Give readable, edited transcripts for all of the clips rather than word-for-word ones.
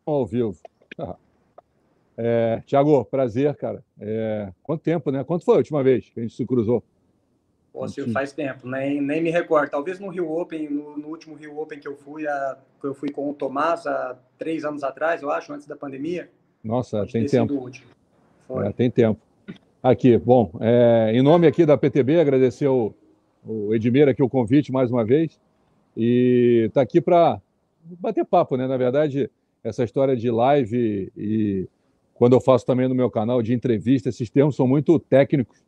Ao vivo. Thiago, prazer, cara. Quanto tempo, né? Quanto foi a última vez que a gente se cruzou? Pô, Silvio, faz tempo, nem me recordo. Talvez no Rio Open, no último Rio Open que eu fui com o Tomás há 3 anos atrás, eu acho, antes da pandemia. Nossa, Pode tem ter tempo. sido o último. Foi. Tem tempo. Aqui, bom, em nome aqui da PTB, agradecer o Edmir aqui o convite mais uma vez. E tá aqui para bater papo, né? Na verdade, essa história de live e quando eu faço também no meu canal de entrevista, esses termos são muito técnicos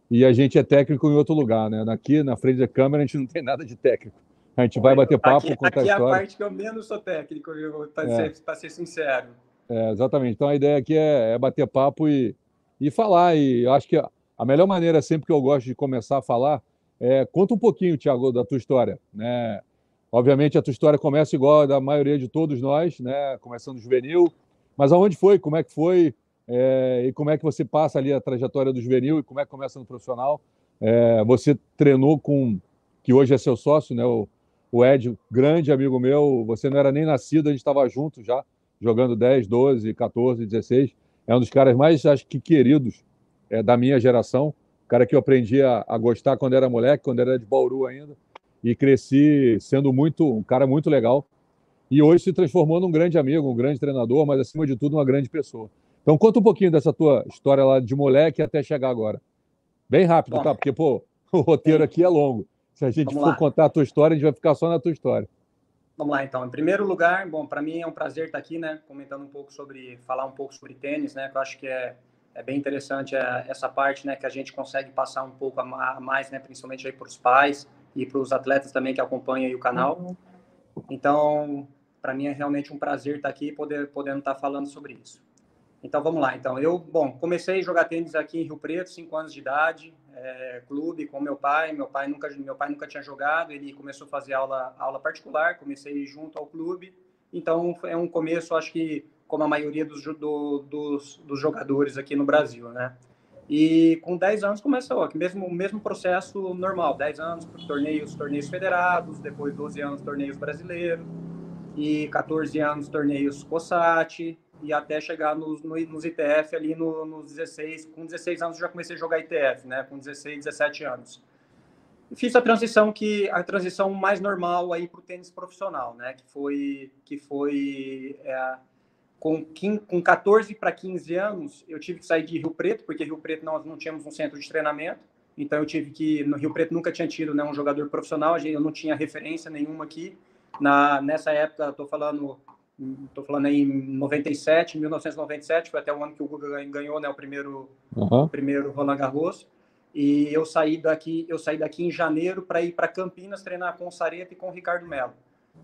e a gente é técnico em outro lugar, né? Aqui na frente da câmera a gente não tem nada de técnico. A gente vai bater papo, contar aqui é a história. parte que eu menos sou técnico, para ser sincero. Exatamente. Então a ideia aqui é bater papo e falar. E eu acho que a melhor maneira sempre que eu gosto de começar a falar conta um pouquinho, Thiago, da tua história, né? Obviamente a tua história começa igual a da maioria de todos nós, né? Começando juvenil, mas aonde foi? Como é que foi? E como é que você passa ali a trajetória do juvenil e como é que começa no profissional? Você treinou com que hoje é seu sócio, né? O Ed, grande amigo meu. Você não era nem nascido, a gente estava junto já, jogando 10, 12, 14, 16. É um dos caras mais, acho que, queridos da minha geração. O cara que eu aprendi a gostar quando era moleque, quando era de Bauru ainda e cresci sendo um cara muito legal. E hoje se transformou num grande amigo, um grande treinador, mas acima de tudo uma grande pessoa. Então conta um pouquinho dessa tua história lá de moleque até chegar agora. Bem rápido, Bom, tá? Porque, pô, o roteiro aqui é longo. Se a gente for contar a tua história, a gente vai ficar só na tua história. Vamos lá, então. Em primeiro lugar, bom, para mim é um prazer estar aqui, né, falar um pouco sobre tênis, né, que eu acho que é bem interessante essa parte, né, que a gente consegue passar um pouco a mais, né, principalmente aí para os pais e para os atletas também que acompanham aí o canal. Então, para mim é realmente um prazer estar aqui podendo estar falando sobre isso. Então, vamos lá. Então, comecei a jogar tênis aqui em Rio Preto, 5 anos de idade, clube com meu pai. Meu pai nunca tinha jogado, ele começou a fazer aula particular, comecei junto ao clube. Então, é um começo, acho que, como a maioria dos jogadores aqui no Brasil, né? E com 10 anos começou, aqui o mesmo processo normal, 10 anos, torneios federados, depois 12 anos, torneios brasileiros, e 14 anos, torneios COSAT, e até chegar nos ITF ali nos 16, com 16 anos já comecei a jogar ITF, né, com 16, 17 anos. E fiz a transição mais normal aí para o tênis profissional, né, que foi com 14 para 15 anos, eu tive que sair de Rio Preto, porque Rio Preto nós não tínhamos um centro de treinamento, então eu tive que, no Rio Preto nunca tinha tido, né, um jogador profissional, eu não tinha referência nenhuma aqui. Nessa época, estou falando aí em 1997, foi até o ano que o Guga ganhou, né, o primeiro Roland Garros. E eu saí daqui em janeiro para ir para Campinas treinar com o Sareta e com o Ricardo Melo,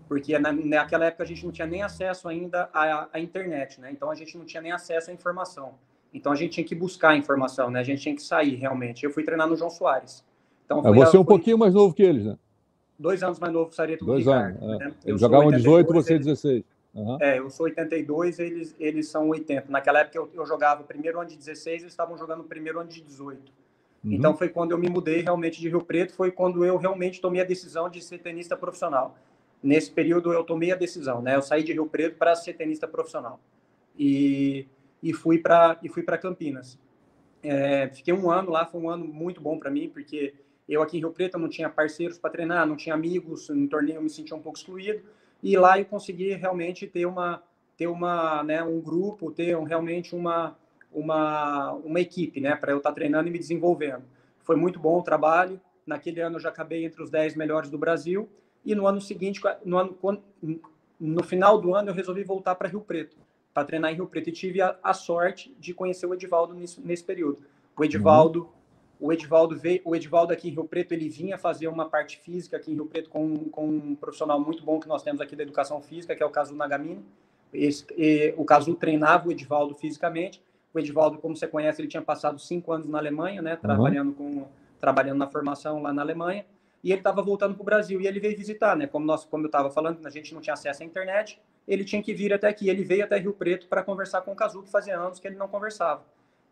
porque naquela época a gente não tinha nem acesso ainda à internet, né? Então a gente não tinha nem acesso à informação. Então a gente tinha que buscar a informação, né? A gente tinha que sair realmente. Eu fui treinar no João Soares. Então você é um pouquinho mais novo que eles, né? 2 anos mais novo que o Sareta e o 2 Ricardo. anos. Né? Eles jogavam 18 e você 16. Eu sou 82, eles são 80. Naquela época eu jogava o primeiro ano de 16, eles estavam jogando o primeiro ano de 18. Então foi quando eu me mudei realmente de Rio Preto, foi quando eu realmente tomei a decisão de ser tenista profissional. Nesse período eu tomei a decisão, né? Eu saí de Rio Preto para ser tenista profissional e fui para Campinas. Fiquei um ano lá, foi um ano muito bom para mim, porque eu aqui em Rio Preto não tinha parceiros para treinar, não tinha amigos, no torneio eu me sentia um pouco excluído, e lá eu consegui realmente ter né, um grupo, realmente uma equipe, né, para eu estar treinando e me desenvolvendo. Foi muito bom o trabalho. Naquele ano eu já acabei entre os 10 melhores do Brasil, e no ano seguinte, no final do ano, eu resolvi voltar para Rio Preto, para treinar em Rio Preto, e tive a sorte de conhecer o Edivaldo nesse período. O Edivaldo aqui em Rio Preto, ele vinha fazer uma parte física aqui em Rio Preto com um profissional muito bom que nós temos aqui da educação física, que é o Kazu Nagamine. O Kazu treinava o Edivaldo fisicamente. O Edivaldo, como você conhece, ele tinha passado 5 anos na Alemanha, né, trabalhando na formação lá na Alemanha, e ele estava voltando para o Brasil, e ele veio visitar, né, como eu estava falando, a gente não tinha acesso à internet, ele tinha que vir até aqui, ele veio até Rio Preto para conversar com o Kazu, que fazia anos que ele não conversava.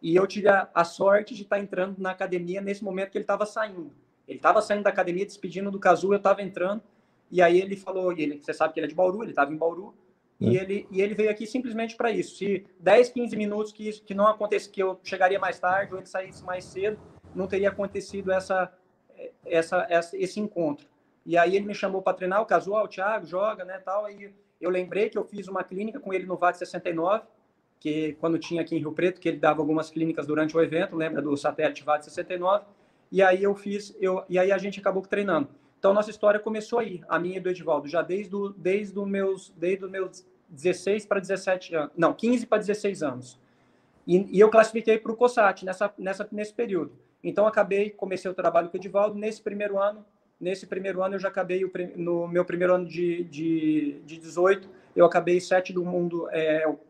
E eu tive a sorte de estar entrando na academia nesse momento que ele estava saindo. Ele estava saindo da academia, despedindo do Kazu, eu estava entrando, e aí ele falou, você sabe que ele é de Bauru, ele estava em Bauru, E ele veio aqui simplesmente para isso. Se 10, 15 minutos que não acontece, que eu chegaria mais tarde ou ele saísse mais cedo, não teria acontecido esse encontro. E aí ele me chamou para treinar, o casual, o Thiago, joga, né, tal. Aí eu lembrei que eu fiz uma clínica com ele no VAT 69, que quando tinha aqui em Rio Preto, que ele dava algumas clínicas durante o evento, lembra do satélite VAT 69? E aí e aí a gente acabou treinando. Então nossa história começou aí, a minha e do Edivaldo, já desde os meus 16 para 17 anos, não, 15 para 16 anos. E eu classifiquei para o COSAT nesse período. Então comecei o trabalho com o Edivaldo nesse primeiro ano eu já acabei no meu primeiro ano de 18, eu acabei 7 do mundo,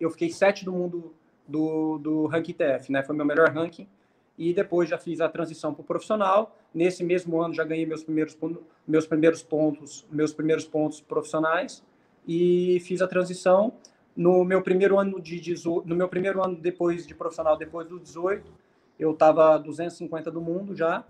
eu fiquei 7 do mundo do ranking TF, né? Foi meu melhor ranking. E depois já fiz a transição para o profissional. Nesse mesmo ano já ganhei meus primeiros pontos profissionais e fiz a transição. No meu primeiro ano depois de profissional, depois do 18, eu estava 250 do mundo já.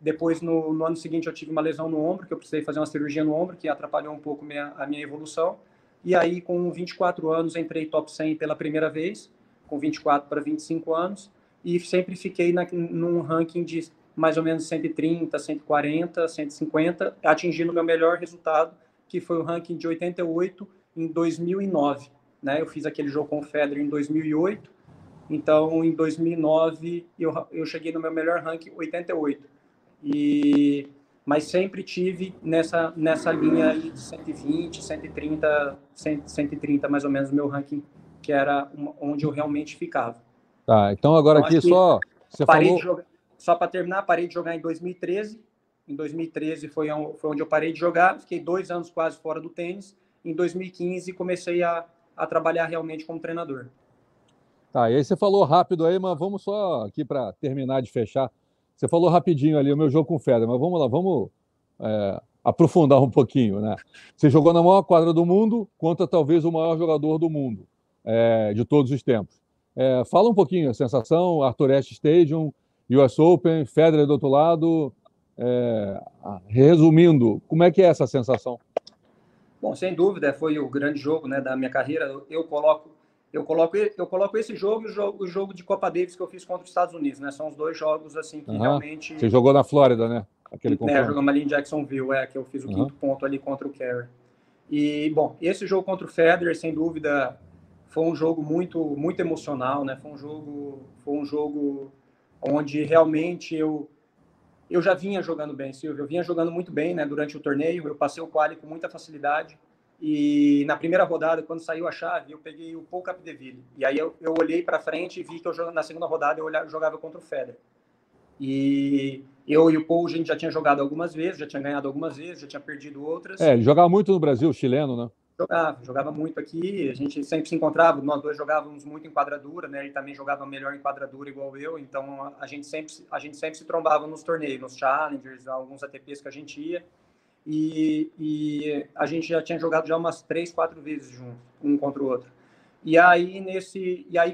Depois, no ano seguinte, eu tive uma lesão no ombro, que eu precisei fazer uma cirurgia no ombro, que atrapalhou um pouco a minha evolução. E aí, com 24 anos, entrei top 100 pela primeira vez, com 24 para 25 anos, e sempre fiquei num ranking de mais ou menos 130, 140, 150, atingindo o meu melhor resultado, que foi o ranking de 88 em 2009. Né? Eu fiz aquele jogo com o Federer em 2008, então, em 2009, eu cheguei no meu melhor ranking, 88. Mas sempre tive nessa linha aí de 120, 130 mais ou menos o meu ranking, que era onde eu realmente ficava. Tá, então agora Então, aqui só você falou... Só para terminar, parei de jogar em 2013. Em 2013 foi onde eu parei de jogar, fiquei 2 anos quase fora do tênis. Em 2015 comecei a trabalhar realmente como treinador. Tá, e aí você falou rápido aí, mas vamos só aqui para terminar de fechar. Você falou rapidinho ali o meu jogo com o Federer, mas vamos lá, vamos aprofundar um pouquinho, né? Você jogou na maior quadra do mundo contra talvez o maior jogador do mundo, de todos os tempos. Fala um pouquinho a sensação, Arthur Ashe Stadium, US Open, Federer do outro lado. Resumindo, como é que é essa sensação? Bom, sem dúvida, foi o grande jogo, né, da minha carreira. Eu coloco esse jogo e o jogo de Copa Davis que eu fiz contra os Estados Unidos, né? São os 2 jogos assim que realmente... Você jogou na Flórida, né? Aquele confronto. Jogamos ali em Jacksonville, que eu fiz o 5º ponto ali contra o Kerr. E, bom, esse jogo contra o Federer, sem dúvida, foi um jogo muito, muito emocional, né? Foi um jogo onde realmente eu já vinha jogando bem, Silvio. Eu vinha jogando muito bem, né? Durante o torneio, eu passei o quali com muita facilidade. E na primeira rodada, quando saiu a chave, eu peguei o Paul Capdeville. E aí eu olhei para frente e vi que na segunda rodada eu jogava contra o Federer. E eu e o Paul, a gente já tinha jogado algumas vezes, já tinha ganhado algumas vezes, já tinha perdido outras. Ele jogava muito no Brasil, chileno, né? Jogava muito aqui, a gente sempre se encontrava, nós dois jogávamos muito em quadradura, né? Ele também jogava melhor em quadradura igual eu, então a gente sempre se trombava nos torneios, nos challengers, alguns ATPs que a gente ia, e a gente já tinha jogado já umas 3, 4 vezes juntos, um contra o outro. E aí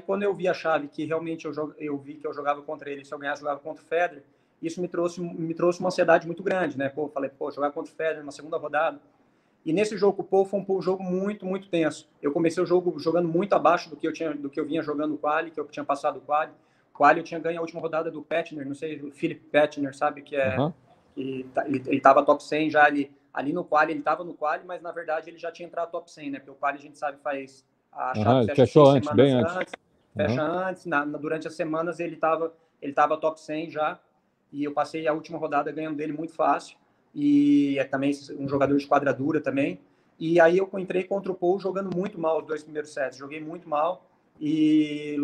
quando eu vi a chave que realmente eu vi que eu jogava contra ele, se eu ganhasse, eu jogava contra o Federer, isso me trouxe uma ansiedade muito grande, né? Falei, jogar contra o Federer na segunda rodada. E nesse jogo com o Paul foi um jogo muito, muito tenso. Eu comecei o jogo jogando muito abaixo do que eu vinha jogando o quali, que eu tinha passado o quali. O quali eu tinha ganho a última rodada do Petchner, não sei, o Philip Petchner, sabe? Ele estava top 100 já ali no quali, ele estava no quali, mas na verdade ele já tinha entrado top 100, né? Porque o quali a gente sabe faz a chave fecha fechou antes, bem antes. Fecha antes, durante as semanas ele estava top 100 já, e eu passei a última rodada ganhando dele muito fácil. E também um jogador de quadradura também. E aí eu entrei contra o Paul jogando muito mal os 2 primeiros sets. Joguei muito mal. E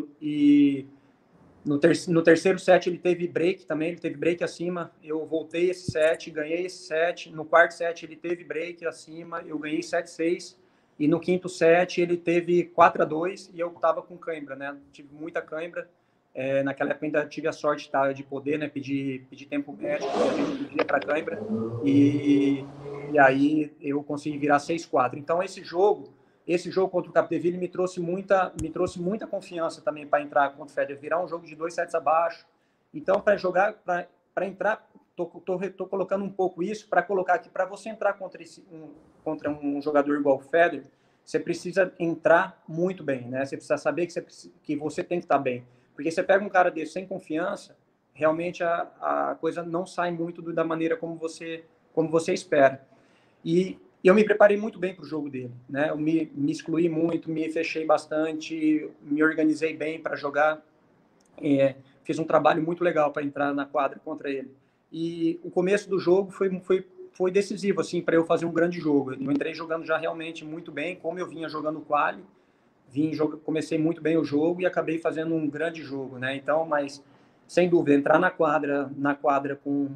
no terceiro set ele teve break também, ele teve break acima. Eu voltei esse set, ganhei esse set. No quarto set ele teve break acima, eu ganhei 7-6. E no quinto set ele teve 4-2 e eu estava com cãibra, né? Tive muita cãibra. Naquela época ainda tive a sorte de poder, né, pedir tempo médico, a gente pedia para cãibra, e aí eu consegui virar 6-4. Então esse jogo contra o Capdeville me trouxe muita confiança também para entrar contra o Federer, virar um jogo de 2 sets abaixo. Então para entrar, tô colocando um pouco isso para colocar aqui, para você entrar contra um jogador igual o Federer, você precisa entrar muito bem, né? Você precisa saber que você tem que estar bem. Porque você pega um cara desse sem confiança, realmente a coisa não sai muito da maneira como você espera. E eu me preparei muito bem para o jogo dele, né? Eu me excluí muito, me fechei bastante, me organizei bem para jogar. Fiz um trabalho muito legal para entrar na quadra contra ele. E o começo do jogo foi decisivo assim para eu fazer um grande jogo. Eu entrei jogando já realmente muito bem, como eu vinha jogando quali, comecei muito bem o jogo e acabei fazendo um grande jogo, né? Então, mas sem dúvida, entrar na quadra com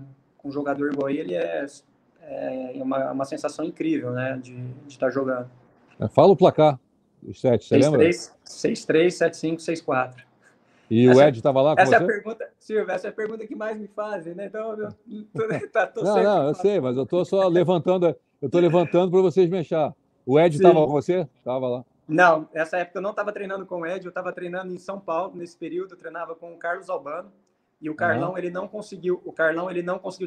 um jogador igual ele é uma sensação incrível, né? De estar jogando. Fala o placar, os 7, você lembra? 6-3, 7-5, 6-4. E o Ed estava lá com essa você? É a pergunta, Silvio, essa é a pergunta que mais me fazem, né? Então, tô não, eu sei, mas eu estou só levantando, para vocês mexer. O Ed estava com você? Estava lá. Não, nessa época eu não estava treinando com o Ed, eu estava treinando em São Paulo, nesse período, eu treinava com o Carlos Albano, e o Carlão, ele não conseguiu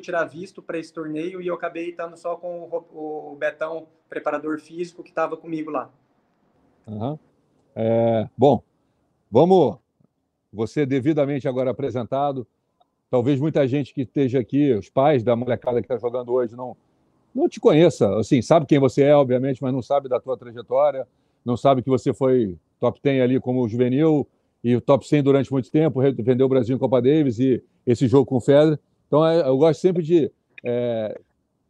tirar visto para esse torneio, e eu acabei estando só com o Betão, preparador físico, que estava comigo lá. Bom, vamos, você devidamente agora apresentado, talvez muita gente que esteja aqui, os pais da molecada que está jogando hoje, não te conheça, assim, sabe quem você é, obviamente, mas não sabe da tua trajetória, não sabe que você foi top 10 ali como juvenil e o top 100 durante muito tempo, vendeu o Brasil em Copa Davis e esse jogo com o Federer. Então, eu gosto sempre de,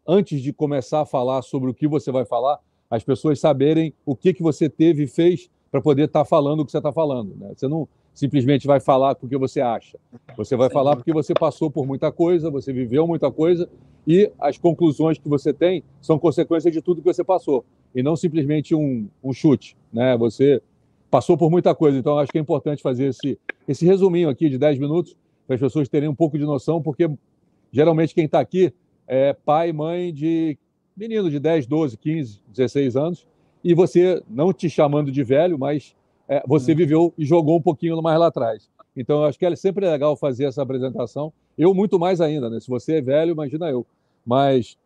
antes de começar a falar sobre o que você vai falar, as pessoas saberem o que você teve e fez para poder estar falando o que você está falando, né? Você não simplesmente vai falar porque você acha. Você vai falar porque você passou por muita coisa, você viveu muita coisa e as conclusões que você tem são consequência de tudo que você passou e não simplesmente um chute, né? Você passou por muita coisa, então acho que é importante fazer esse resuminho aqui de 10 minutos para as pessoas terem um pouco de noção, porque geralmente quem está aqui é pai e mãe de menino de 10, 12, 15, 16 anos e você, não te chamando de velho, mas você viveu e jogou um pouquinho mais lá atrás. Então, eu acho que é sempre legal fazer essa apresentação. Eu, muito mais ainda, né? Se você é velho, imagina eu. Mas,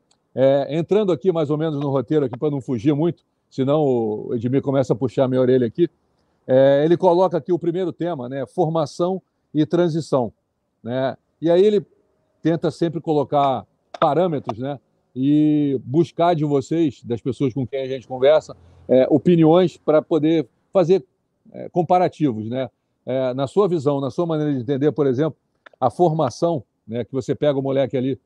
entrando aqui mais ou menos no roteiro, aqui para não fugir muito, senão o Edmir começa a puxar a minha orelha aqui, ele coloca aqui o primeiro tema, né? Formação e transição, né? E aí ele tenta sempre colocar parâmetros, né? E buscar de vocês, das pessoas com quem a gente conversa, opiniões para poder fazer comparativos, né? Na sua visão, na sua maneira de entender, por exemplo, a formação, né? Que você pega o moleque ali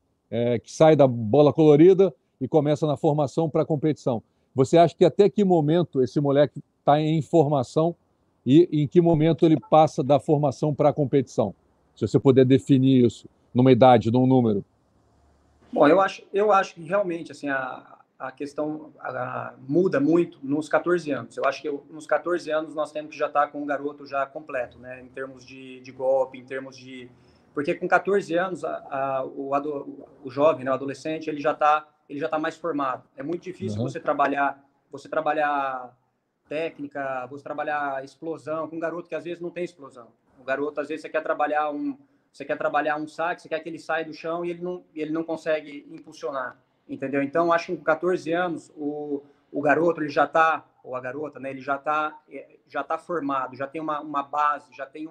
que sai da bola colorida e começa na formação para a competição. Você acha que até que momento esse moleque está em formação e em que momento ele passa da formação para a competição? Se você puder definir isso numa idade, num número. Bom, eu acho que realmente assim, a questão muda muito nos 14 anos. Eu acho que nos 14 anos nós temos que já estar com um garoto já completo, né? Em termos de golpe, em termos de... Porque com 14 anos, o jovem, né, o adolescente, ele já tá mais formado. É muito difícil você trabalhar técnica, você trabalhar explosão com um garoto que às vezes não tem explosão. O garoto, às vezes, você quer trabalhar um saque, você quer que ele saia do chão e ele não consegue impulsionar, entendeu? Então, acho que com 14 anos, o garoto, ele já está, ou a garota, né, ele já tá formado, já tem uma base, já tem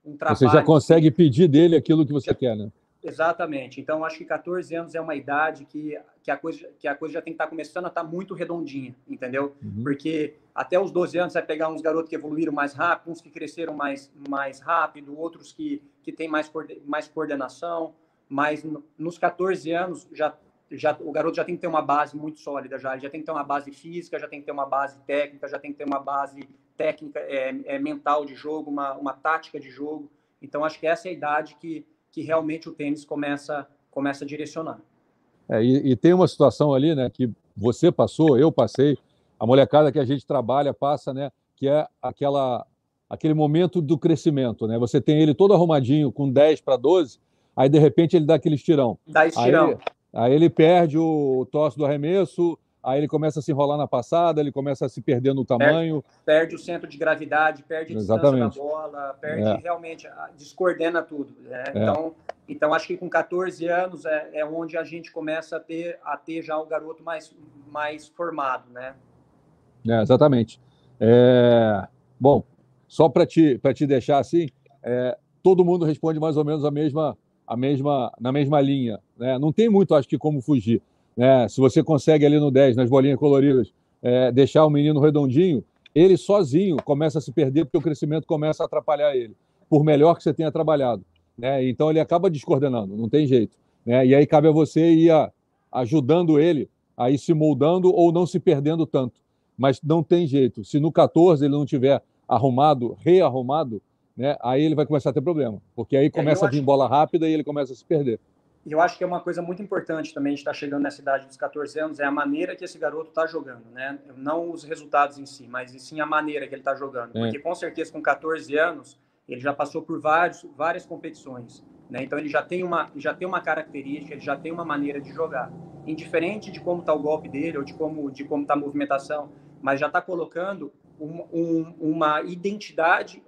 um trabalho. Você já consegue pedir dele aquilo que você quer, né? Exatamente. Então, acho que 14 anos é uma idade que a coisa já tem que estar começando a estar muito redondinha, entendeu? Porque até os 12 anos você vai pegar uns garotos que evoluíram mais rápido, uns que cresceram mais rápido, outros que têm mais coordenação, mas nos 14 anos o garoto já tem que ter uma base muito sólida, ele já tem que ter uma base física, já tem que ter uma base técnica, já tem que ter uma base técnica, mental de jogo, uma tática de jogo. Então, acho que essa é a idade que realmente o tênis começa a direcionar. E tem uma situação ali, né, que você passou, eu passei, a molecada que a gente trabalha passa, né, que é aquele momento do crescimento, né? Você tem ele todo arrumadinho, com 10 para 12, aí de repente ele dá aquele estirão. Dá estirão. Aí ele perde o tosse do arremesso, aí ele começa a se enrolar na passada, ele começa a se perder no tamanho. Perde o centro de gravidade, perde a distância da bola, perde realmente, descoordena tudo. Né? Então, acho que com 14 anos é onde a gente começa a ter já o garoto mais formado, né? Exatamente. Bom, só para te deixar assim, todo mundo responde mais ou menos na mesma linha, né? Não tem muito, acho que, como fugir, né? Se você consegue ali no 10, nas bolinhas coloridas, deixar o menino redondinho, ele sozinho começa a se perder porque o crescimento começa a atrapalhar ele, por melhor que você tenha trabalhado, né? Então ele acaba descoordenando, não tem jeito, né? E aí cabe a você ir ajudando ele a ir se moldando ou não se perdendo tanto. Mas não tem jeito. Se no 14 ele não tiver arrumado, rearrumado, né, aí ele vai começar a ter problema. Porque aí começa a vir bola rápida e ele começa a se perder. E eu acho que é uma coisa muito importante também de estar chegando nessa idade dos 14 anos, é a maneira que esse garoto está jogando, né? Não os resultados em si, mas sim a maneira que ele está jogando. Porque com certeza com 14 anos ele já passou por várias competições, né? Então ele já tem uma característica, ele já tem uma maneira de jogar. Indiferente de como está o golpe dele ou de como está a movimentação, mas já está colocando uma identidade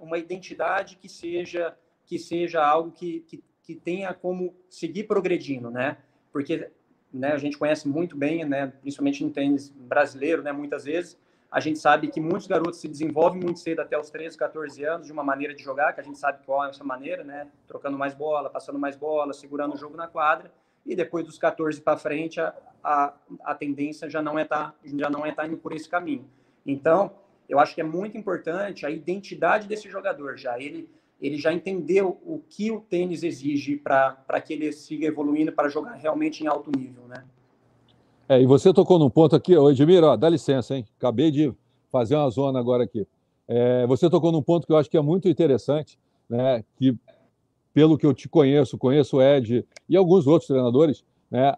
que seja algo que tenha como seguir progredindo, né? Porque, né, a gente conhece muito bem, né, principalmente no tênis brasileiro, né, muitas vezes, a gente sabe que muitos garotos se desenvolvem muito cedo, até os 13, 14 anos, de uma maneira de jogar, que a gente sabe qual é essa maneira, né? Trocando mais bola, passando mais bola, segurando o jogo na quadra, e depois dos 14 para frente, a tendência já não é tá indo por esse caminho. Então, eu acho que é muito importante a identidade desse jogador já. Ele já entendeu o que o tênis exige para que ele siga evoluindo para jogar realmente em alto nível, né? E você tocou num ponto aqui, Edmir, dá licença, hein? Acabei de fazer uma zona agora aqui. Você tocou num ponto que eu acho que é muito interessante, né? Que, pelo que eu te conheço o Ed e alguns outros treinadores, né?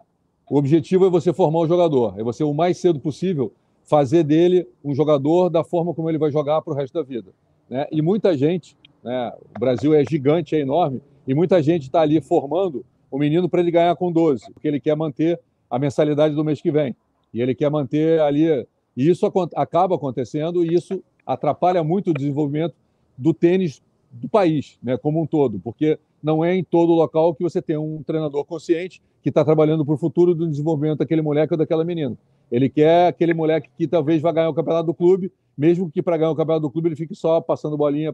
O objetivo é você formar um jogador, é você, o mais cedo possível, fazer dele um jogador da forma como ele vai jogar para o resto da vida, né? E muita gente, né? O Brasil é gigante, é enorme, e muita gente está ali formando o menino para ele ganhar com 12, porque ele quer manter a mensalidade do mês que vem. E ele quer manter ali. E isso acaba acontecendo e isso atrapalha muito o desenvolvimento do tênis do país, né, como um todo, porque não é em todo local que você tem um treinador consciente que está trabalhando para o futuro do desenvolvimento daquele moleque ou daquela menina. Ele quer aquele moleque que talvez vá ganhar o campeonato do clube, mesmo que para ganhar o campeonato do clube ele fique só passando bolinha.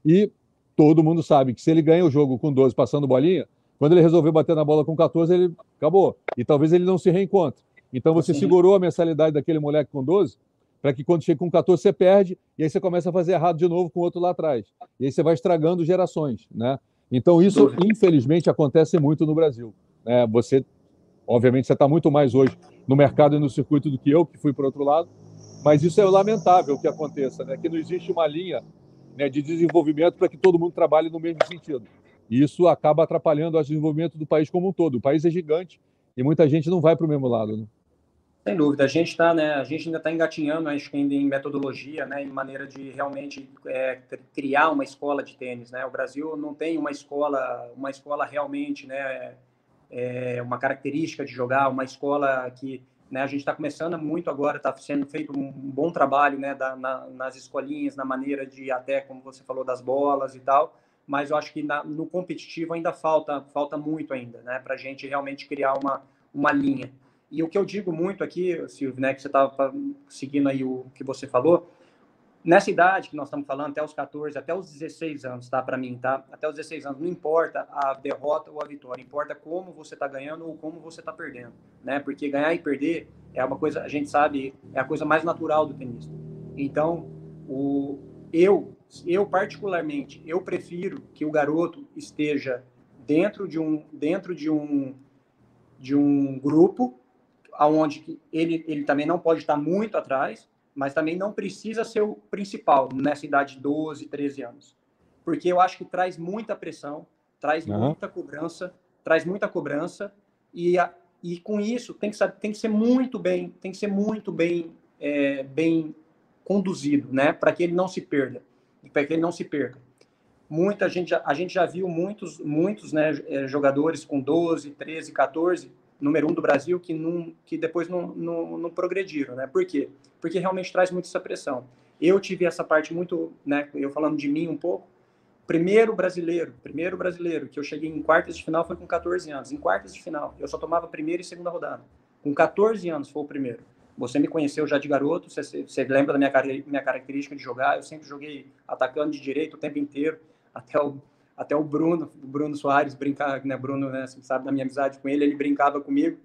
E todo mundo sabe que se ele ganha o jogo com 12 passando bolinha, quando ele resolveu bater na bola com 14, ele acabou. E talvez ele não se reencontre. Então você segurou a mensalidade daquele moleque com 12, para que quando chega com 14 você perde, e aí você começa a fazer errado de novo com o outro lá atrás. E aí você vai estragando gerações, né? Então isso, infelizmente, acontece muito no Brasil. Você, obviamente, você está muito mais hoje no mercado e no circuito do que eu, que fui para o outro lado, mas isso é lamentável que aconteça, né? Que não existe uma linha, né, de desenvolvimento para que todo mundo trabalhe no mesmo sentido. E isso acaba atrapalhando o desenvolvimento do país como um todo. O país é gigante e muita gente não vai para o mesmo lado, né? Sem dúvida, a gente ainda está engatinhando, acho que ainda em metodologia, né, em maneira de realmente criar uma escola de tênis, né? O Brasil não tem uma escola realmente, né, uma característica de jogar, uma escola que, né, a gente está começando muito agora, está sendo feito um bom trabalho, né, nas escolinhas, na maneira de, até como você falou, das bolas e tal, mas eu acho que no competitivo ainda falta muito ainda, né, para a gente realmente criar uma linha. E o que eu digo muito aqui, Silvio, né, que você estava seguindo aí o que você falou, nessa idade que nós estamos falando, até os 14, até os 16 anos, tá? Para mim, tá? Até os 16 anos, não importa a derrota ou a vitória, importa como você está ganhando ou como você está perdendo, né? Porque ganhar e perder é uma coisa, a gente sabe, é a coisa mais natural do tenista. Então, eu particularmente, eu prefiro que o garoto esteja dentro de um grupo onde ele também não pode estar muito atrás, mas também não precisa ser o principal nessa idade de 12, 13 anos. Porque eu acho que traz muita pressão, traz muita cobrança, e com isso tem que ser muito bem, bem conduzido, né, para que ele não se perca. A gente já viu muitos, né, jogadores com 12, 13, 14, número 1 do Brasil, que depois não progrediram, né? Por quê? Porque realmente traz muito essa pressão. Eu tive essa parte muito, né, eu falando de mim um pouco, primeiro brasileiro que eu cheguei em quartas de final foi com 14 anos. Em quartas de final, eu só tomava primeira e segunda rodada. Com 14 anos foi o primeiro. Você me conheceu já de garoto, você lembra da minha característica de jogar, eu sempre joguei atacando de direito o tempo inteiro, até o Bruno Soares brincar, né, Bruno, né, você sabe da minha amizade com ele, ele brincava comigo,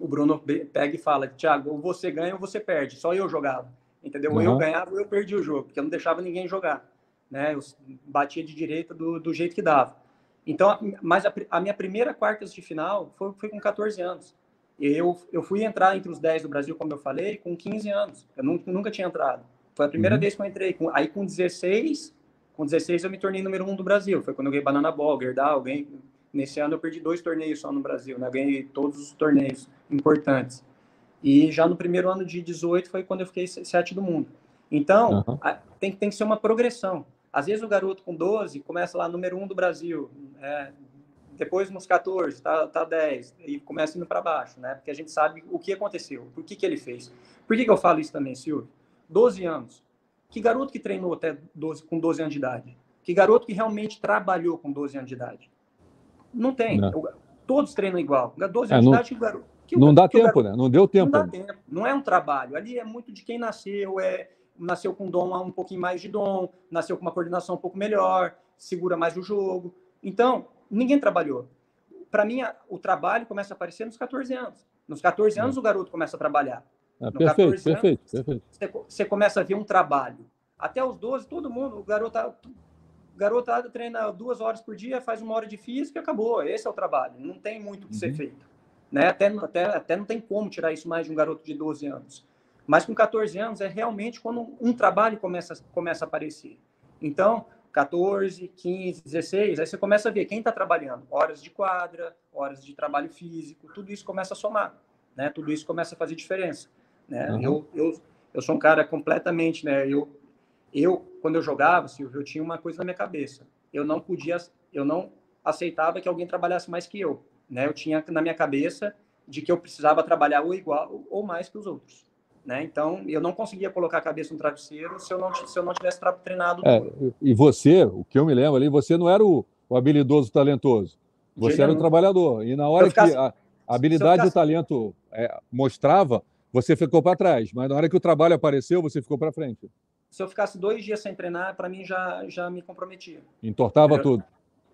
o Bruno pega e fala, Thiago, ou você ganha ou você perde, só eu jogava, entendeu? Ou eu ganhava ou eu perdi o jogo, porque eu não deixava ninguém jogar, né, eu batia de direita do jeito que dava. Então, mas a minha primeira quartas de final foi com 14 anos. Eu fui entrar entre os 10 do Brasil, como eu falei, com 15 anos. Eu nunca tinha entrado. Foi a primeira vez que eu entrei. Aí com 16 eu me tornei número 1 do Brasil. Foi quando eu ganhei Banana Ball, Gerdau. Nesse ano eu perdi 2 torneios só no Brasil, né? Eu ganhei todos os torneios importantes. E já no primeiro ano de 18 foi quando eu fiquei 7 do mundo. Então, tem que ser uma progressão. Às vezes o garoto com 12 começa lá número 1 do Brasil, depois nos 14, tá 10, e começa indo para baixo, né? Porque a gente sabe o que aconteceu, por que ele fez. Por que eu falo isso também, Silvio? 12 anos. Que garoto que treinou até com 12 anos de idade? Que garoto que realmente trabalhou com 12 anos de idade? Não tem. Não. Todos treinam igual. 12 anos de idade, o garoto... Não dá tempo, né? Não deu tempo. Não dá tempo. Não é um trabalho. Ali é muito de quem nasceu com dom, um pouquinho mais de dom, nasceu com uma coordenação um pouco melhor, segura mais o jogo. Então, ninguém trabalhou. Para mim, o trabalho começa a aparecer nos 14 anos. Nos 14 anos, o garoto começa a trabalhar. Perfeito. Você começa a ver um trabalho. Até os 12, todo mundo, o garoto treina 2 horas por dia, faz 1 hora de física e acabou. Esse é o trabalho. Não tem muito o que ser feito. Né? Até não tem como tirar isso mais de um garoto de 12 anos. Mas com 14 anos é realmente quando um trabalho começa a aparecer. Então, 14, 15, 16, aí você começa a ver quem está trabalhando. Horas de quadra, horas de trabalho físico, tudo isso começa a somar. Né? Tudo isso começa a fazer diferença. Né? Eu sou um cara completamente... Né? Quando eu jogava, Silvio, eu tinha uma coisa na minha cabeça. Eu não aceitava que alguém trabalhasse mais que eu. Né? Eu tinha na minha cabeça de que eu precisava trabalhar ou igual ou mais que os outros. Né? Então, eu não conseguia colocar a cabeça no travesseiro se eu não tivesse treinado duro. E você, o que eu me lembro ali, você não era o habilidoso talentoso. Você era o trabalhador. E na hora que a habilidade e o talento mostrava, você ficou para trás. Mas na hora que o trabalho apareceu, você ficou para frente. Se eu ficasse 2 dias sem treinar, para mim já me comprometia. Entortava tudo.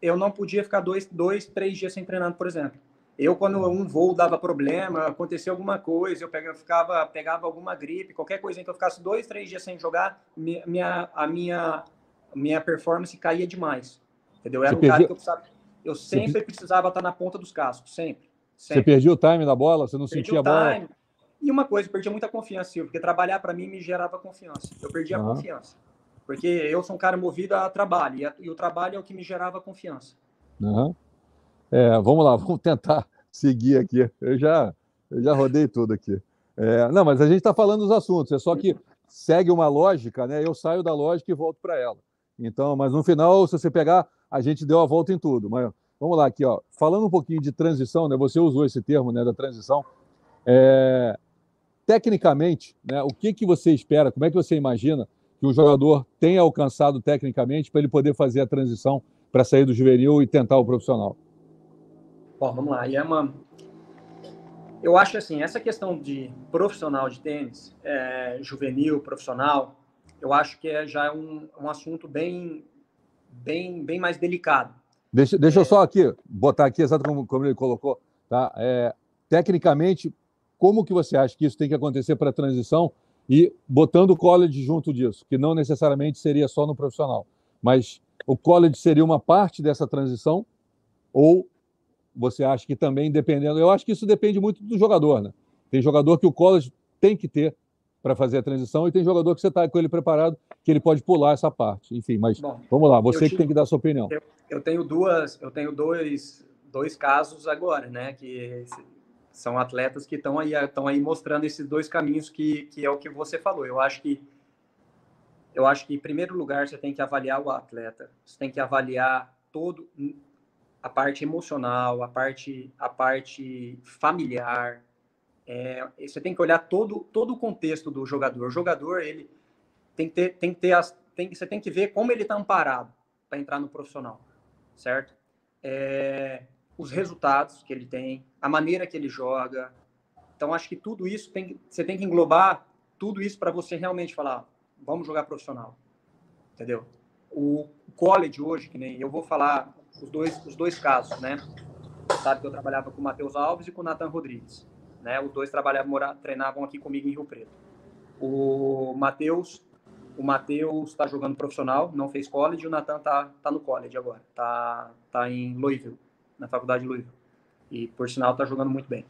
Eu não podia ficar 2, 3 dias sem treinar, por exemplo. Quando um voo dava problema, acontecia alguma coisa, eu pegava alguma gripe, qualquer coisa, então eu ficasse 2, 3 dias sem jogar, a minha performance caía demais. Entendeu? Era cara que eu sempre precisava estar na ponta dos cascos, sempre. Você perdia o time da bola? Você não sentia a bola? E uma coisa, eu perdia muita confiança, Silvio, porque trabalhar para mim me gerava confiança. Eu perdia a confiança. Porque eu sou um cara movido a trabalho, e o trabalho é o que me gerava confiança. Vamos lá, vamos tentar seguir aqui. Eu já rodei tudo aqui. Não, mas a gente está falando dos assuntos, é só que segue uma lógica, né? Eu saio da lógica e volto para ela. Então, mas no final, se você pegar, a gente deu a volta em tudo. Mas vamos lá aqui, ó. Falando um pouquinho de transição, né? Você usou esse termo, né, da transição. Tecnicamente, né, o que você espera, como é que você imagina que um jogador tenha alcançado tecnicamente para ele poder fazer a transição para sair do juvenil e tentar o profissional? Bom, vamos lá. Eu acho assim, essa questão de profissional de tênis, juvenil, profissional, eu acho que já é um assunto bem mais delicado. Deixa eu só aqui, botar aqui exatamente como ele colocou. Tá? Tecnicamente, como que você acha que isso tem que acontecer para a transição e botando o college junto disso, que não necessariamente seria só no profissional, mas o college seria uma parte dessa transição ou você acha que também dependendo... Eu acho que isso depende muito do jogador, né? Tem jogador que o college tem que ter para fazer a transição e tem jogador que você está com ele preparado que ele pode pular essa parte. Enfim, mas vamos lá, você que tem que dar a sua opinião. Eu tenho dois casos agora, né? Que são atletas que estão aí mostrando esses 2 caminhos que é o que você falou. Eu acho que, em primeiro lugar, você tem que avaliar o atleta. Você tem que avaliar a parte emocional, a parte familiar. Você tem que olhar todo o contexto do jogador. O jogador, ele você tem que ver como ele está amparado para entrar no profissional, certo? Os resultados que ele tem, a maneira que ele joga, Então, acho que tudo isso você tem que englobar tudo isso para você realmente falar, vamos jogar profissional, entendeu? O college hoje, que nem eu vou falar os dois casos, né? Sabe que eu trabalhava com o Matheus Alves e com o Nathan Rodrigues, né? Os dois treinavam aqui comigo em Rio Preto. O Matheus está jogando profissional, não fez college, e o Nathan tá no college agora, tá em Louisville, na faculdade de Louisville. E, por sinal, tá jogando muito bem.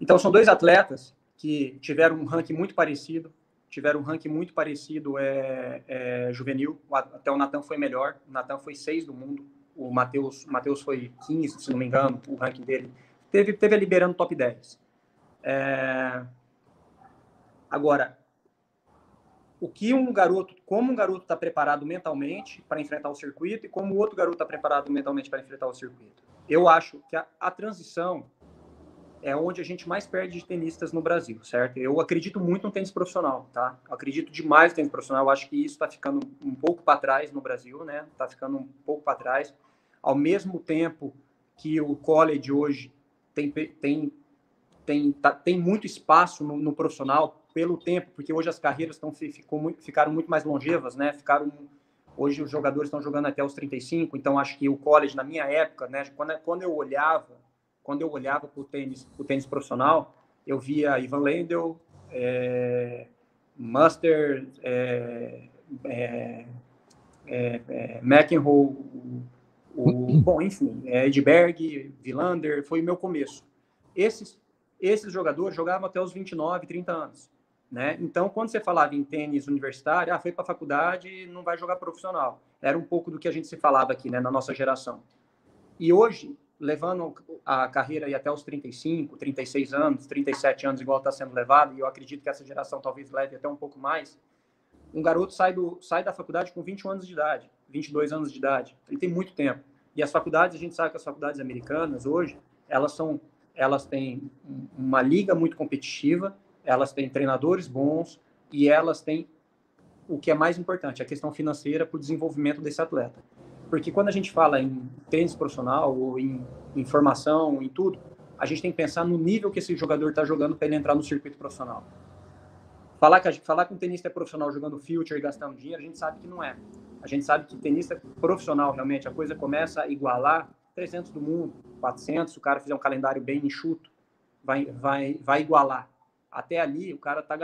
Então, são dois atletas que tiveram um ranking muito parecido, juvenil. Até o Nathan foi melhor, o Nathan foi 6 do mundo, o Matheus foi 15, se não me engano, o ranking dele. Teve a liberando top 10. Agora, como um garoto está preparado mentalmente para enfrentar o circuito e como o outro garoto está preparado mentalmente para enfrentar o circuito. Eu acho que a transição é onde a gente mais perde de tenistas no Brasil, certo? Eu acredito muito no tênis profissional, tá? Eu acredito demais no tênis profissional. Eu acho que isso está ficando um pouco para trás no Brasil, né? Está ficando um pouco para trás. Ao mesmo tempo que o college hoje tem muito espaço no profissional pelo tempo, porque hoje as carreiras ficaram muito mais longevas, né? Hoje os jogadores estão jogando até os 35, então acho que o college, na minha época, né? Quando eu olhava para o tênis profissional, eu via Ivan Lendl, Muster, McEnroe, bom, enfim, Edberg, Wilander, foi o meu começo. Esses jogadores jogavam até os 29, 30 anos. Né? Então, quando você falava em tênis universitário, foi para a faculdade, não vai jogar profissional. Era um pouco do que a gente se falava aqui, né, na nossa geração. E hoje, levando a carreira aí até os 35, 36 anos, 37 anos, igual está sendo levado, e eu acredito que essa geração talvez leve até um pouco mais, um garoto sai da faculdade com 21 anos de idade, 22 anos de idade. Ele tem muito tempo. E as faculdades, a gente sabe que as faculdades americanas hoje, elas têm uma liga muito competitiva, elas têm treinadores bons e elas têm o que é mais importante, a questão financeira para o desenvolvimento desse atleta. Porque quando a gente fala em tênis profissional ou em formação, em tudo, a gente tem que pensar no nível que esse jogador está jogando para ele entrar no circuito profissional. Falar que um tenista é profissional jogando future e gastando dinheiro, a gente sabe que não é. A gente sabe que tenista profissional, realmente, a coisa começa a igualar 300 do mundo, 400, se o cara fizer um calendário bem enxuto, vai igualar. Até ali, o cara está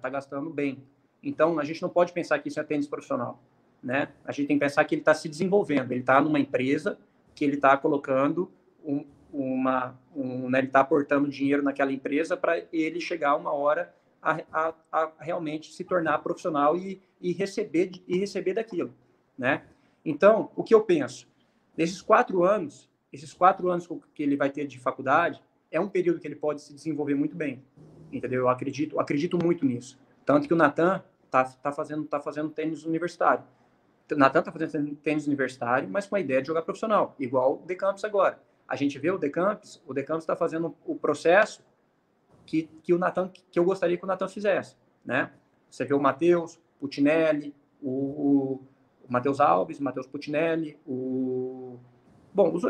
gastando bem. Então, a gente não pode pensar que isso é tênis profissional, né? A gente tem que pensar que ele está se desenvolvendo, ele está numa empresa que ele está colocando ele está aportando dinheiro naquela empresa para ele chegar uma hora a realmente se tornar profissional e receber daquilo, né? Então, o que eu penso? Esses 4 anos que ele vai ter de faculdade, é um período que ele pode se desenvolver muito bem, entendeu? Eu acredito muito nisso. Tanto que o Nathan tá fazendo tênis universitário. O Nathan tá fazendo tênis universitário, mas com a ideia de jogar profissional, igual o De Campos agora. A gente vê o De Campos está fazendo o processo que eu gostaria que o Nathan fizesse, né? Você vê o Matheus, Puccinelli, o Matheus Alves, o Matheus Puccinelli,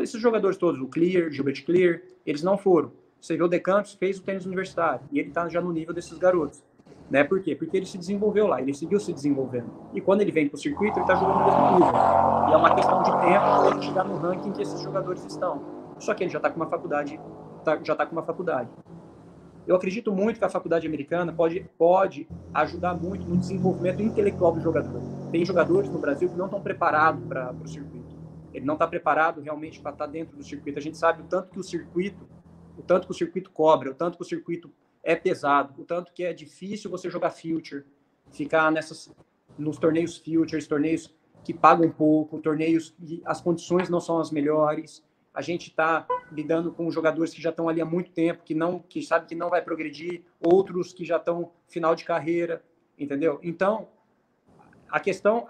esses jogadores todos, o Gilbert Clear, eles não foram. Você vê o De Campos fez o tênis universitário e ele está já no nível desses garotos, né? Por quê? Porque ele se desenvolveu lá, ele seguiu se desenvolvendo. E quando ele vem para o circuito, ele está jogando no mesmo nível. E é uma questão de tempo para ele chegar no ranking que esses jogadores estão. Só que ele já está com uma faculdade, Eu acredito muito que a faculdade americana pode ajudar muito no desenvolvimento intelectual do jogador. Tem jogadores no Brasil que não estão preparados para o circuito. Ele não está preparado realmente para estar dentro do circuito. A gente sabe o tanto que o circuito cobra, o tanto que o circuito é pesado, o tanto que é difícil você jogar future, ficar nos torneios futures, torneios que pagam pouco, torneios que as condições não são as melhores. A gente está lidando com jogadores que já estão ali há muito tempo, que sabe que não vai progredir, outros que já estão final de carreira, entendeu? Então, a questão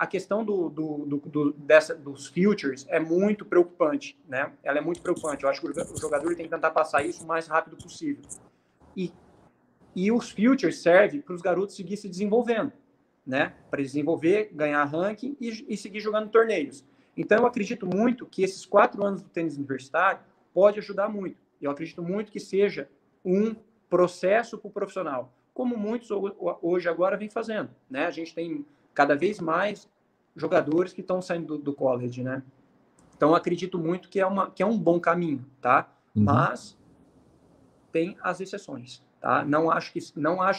dos futures é muito preocupante, né? Ela é muito preocupante. Eu acho que o jogador tem que tentar passar isso o mais rápido possível. E os futures servem para os garotos seguir se desenvolvendo, né? Para desenvolver, ganhar ranking e seguir jogando torneios. Então, eu acredito muito que esses 4 anos do tênis universitário pode ajudar muito. Eu acredito muito que seja um processo para o profissional, como muitos hoje agora vêm fazendo, né? A gente tem cada vez mais jogadores que estão saindo do college, né? Então, acredito muito que é um bom caminho, tá? Mas tem as exceções, tá? Não acho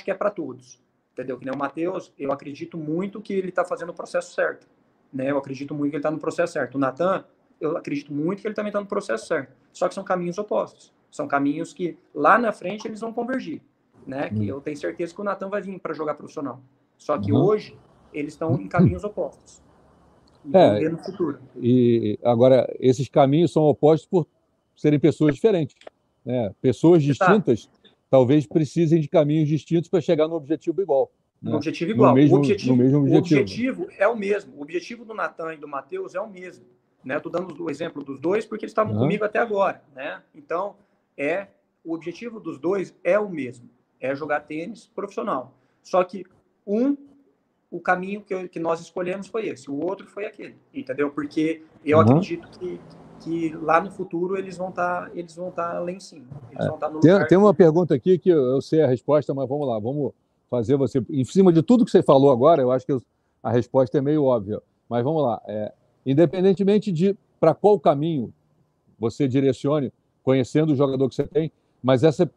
que é para todos, entendeu? Que nem o Matheus, eu acredito muito que ele está fazendo o processo certo, né? Eu acredito muito que ele está no processo certo. O Natan, eu acredito muito que ele também está no processo certo. Só que são caminhos opostos. São caminhos que lá na frente eles vão convergir, né? Que eu tenho certeza que o Natan vai vir para jogar profissional. Só que hoje eles estão em caminhos opostos. E vamos ver no futuro. E agora, esses caminhos são opostos por serem pessoas diferentes, né? Pessoas distintas talvez precisem de caminhos distintos para chegar no objetivo igual. No objetivo igual. No mesmo o objetivo é o mesmo. O objetivo do Natan e do Matheus é o mesmo. Né? Estou dando o exemplo dos dois porque eles estavam comigo até agora. Né? Então, o objetivo dos dois é o mesmo. É jogar tênis profissional. Só que o caminho que nós escolhemos foi esse. O outro foi aquele. Entendeu? Porque eu acredito que lá no futuro eles vão estar lá em cima. Eles vão estar no lugar. Tem uma pergunta aqui que eu sei a resposta, mas vamos lá. Vamos fazer você... Em cima de tudo que você falou agora, eu acho que a resposta é meio óbvia. Mas vamos lá. Independentemente de para qual caminho você direcione, conhecendo o jogador que você tem, mas esse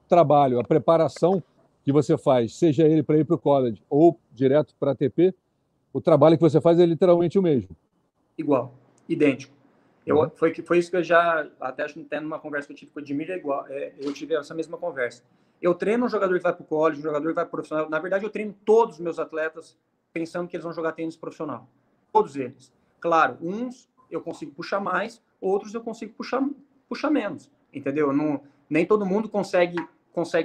trabalho, a preparação que você faz, seja ele para ir para o college ou direto para a ATP, o trabalho que você faz é literalmente o mesmo. Igual, idêntico. Foi isso que eu já, até numa conversa que eu tive com o Edmir, eu tive essa mesma conversa. Eu treino um jogador que vai para o college, um jogador que vai para o profissional. Na verdade, eu treino todos os meus atletas pensando que eles vão jogar tênis profissional. Todos eles. Claro, uns eu consigo puxar mais, outros eu consigo puxar menos, entendeu? Nem todo mundo consegue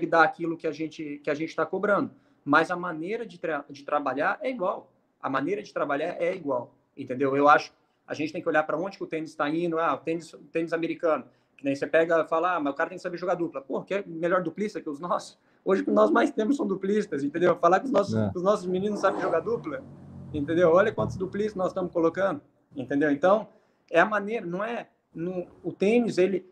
dar aquilo que a gente está cobrando, mas a maneira de trabalhar é igual. A maneira de trabalhar é igual, entendeu? Eu acho a gente tem que olhar para onde que o tênis está indo, o tênis americano, que nem você pega e fala, mas o cara tem que saber jogar dupla. Pô, que é melhor duplista que os nossos? Hoje o que nós mais temos são duplistas, entendeu? Falar que os nossos meninos sabem jogar dupla, entendeu? Olha quantos duplistas nós estamos colocando, entendeu? Então, é a maneira, não é... o tênis, ele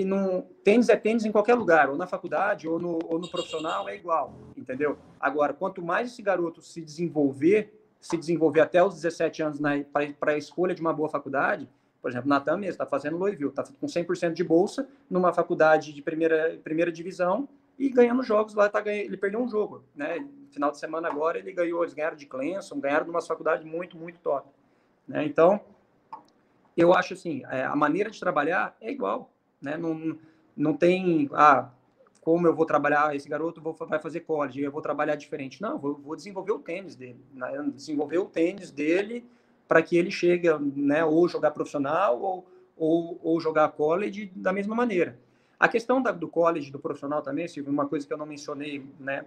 não... Tênis é tênis em qualquer lugar, ou na faculdade, ou no profissional, é igual, entendeu? Agora, quanto mais esse garoto se desenvolver até os 17 anos para a escolha de uma boa faculdade, por exemplo, o Natan mesmo está fazendo Louisville, está com 100% de bolsa numa faculdade de primeira divisão e ganhando jogos lá, ele perdeu um jogo, né? No final de semana agora eles ganharam de Clemson, ganharam de uma faculdade muito, muito top, né? Então, eu acho assim, a maneira de trabalhar é igual, né? Não tem, como eu vou trabalhar, esse garoto vai fazer college, eu vou trabalhar diferente. Não, vou desenvolver o tênis dele, né? Desenvolver o tênis dele para que ele chegue, né, ou jogar profissional ou jogar college da mesma maneira. A questão do college, do profissional também, Silvio, uma coisa que eu não mencionei, né,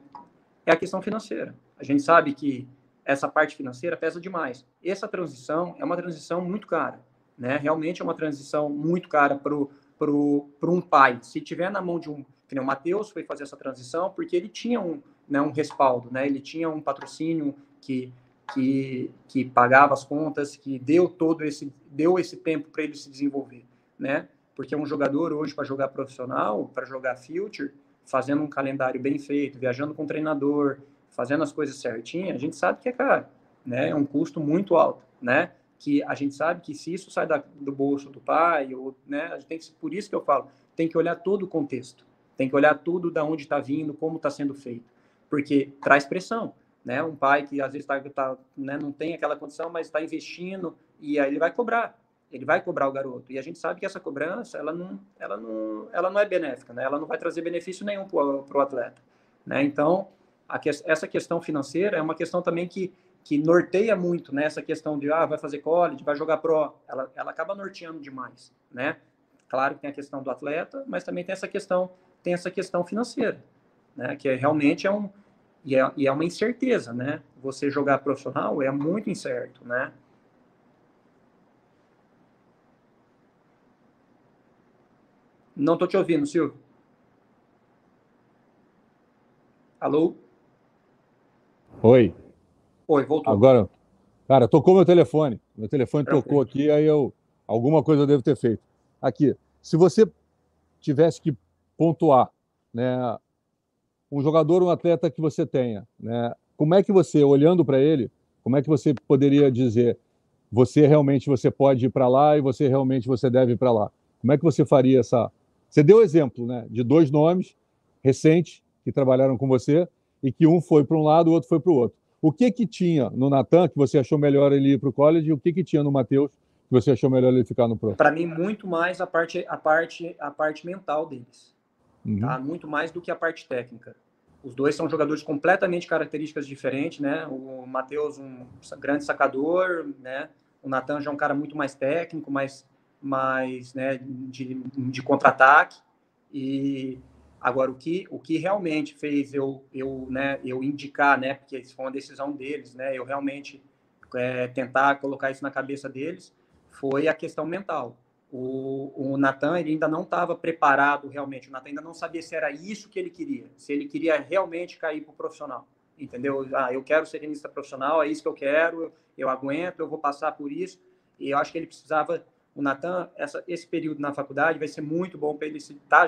é a questão financeira. A gente sabe que essa parte financeira pesa demais. Essa transição é uma transição muito cara, né? Realmente é uma transição muito cara para um pai. Se tiver na mão de que nem o Matheus foi fazer essa transição porque ele tinha um respaldo, né? Ele tinha um patrocínio que pagava as contas, que deu esse tempo para ele se desenvolver, né? Porque um jogador hoje, para jogar profissional, para jogar future, fazendo um calendário bem feito, viajando com o treinador, fazendo as coisas certinho, a gente sabe que é caro, né? É um custo muito alto, né? Que a gente sabe que se isso sai do bolso do pai, né? A gente por isso que eu falo, tem que olhar todo o contexto, tem que olhar tudo da onde está vindo, como está sendo feito, porque traz pressão, né? Um pai que às vezes né, não tem aquela condição, mas está investindo e aí ele vai cobrar o garoto. E a gente sabe que essa cobrança, ela não é benéfica, né? Ela não vai trazer benefício nenhum para o atleta, né? Então, essa questão financeira é uma questão também que norteia muito, né? Essa questão de, vai fazer college, vai jogar pro, ela acaba norteando demais, né? Claro que tem a questão do atleta, mas também tem essa questão financeira, né? Que realmente é uma incerteza, né? Você jogar profissional é muito incerto, né? Não estou te ouvindo, Silvio. Alô? Oi, voltou. Agora, cara, tocou meu telefone. Meu telefone tocou aqui, alguma coisa eu devo ter feito. Aqui, se você tivesse que pontuar, né, um jogador, um atleta que você tenha, né, como é que você, olhando para ele, como é que você poderia dizer você realmente você pode ir para lá e você realmente você deve ir para lá? Como é que você faria essa... Você deu exemplo, né, de 2 nomes recentes que trabalharam com você e que um foi para um lado, o outro foi para o outro. O que tinha no Natan que você achou melhor ele ir para o college e o que tinha no Matheus que você achou melhor ele ficar no pro? Para mim, muito mais a parte mental deles. Tá? Muito mais do que a parte técnica. Os dois são jogadores completamente características diferentes, né? O Matheus, um grande sacador, né? O Natan já é um cara muito mais técnico, mais né, de contra-ataque. E agora, o que realmente fez eu indicar, né? Porque isso foi uma decisão deles, né? Eu realmente tentar colocar isso na cabeça deles, foi a questão mental. O Natan, ele ainda não estava preparado realmente. O Natan ainda não sabia se era isso que ele queria, se ele queria realmente cair para o profissional, entendeu? Eu quero ser tenista profissional, é isso que eu quero, eu aguento, eu vou passar por isso. E eu acho que ele precisava, o Natan, esse período na faculdade vai ser muito bom para ele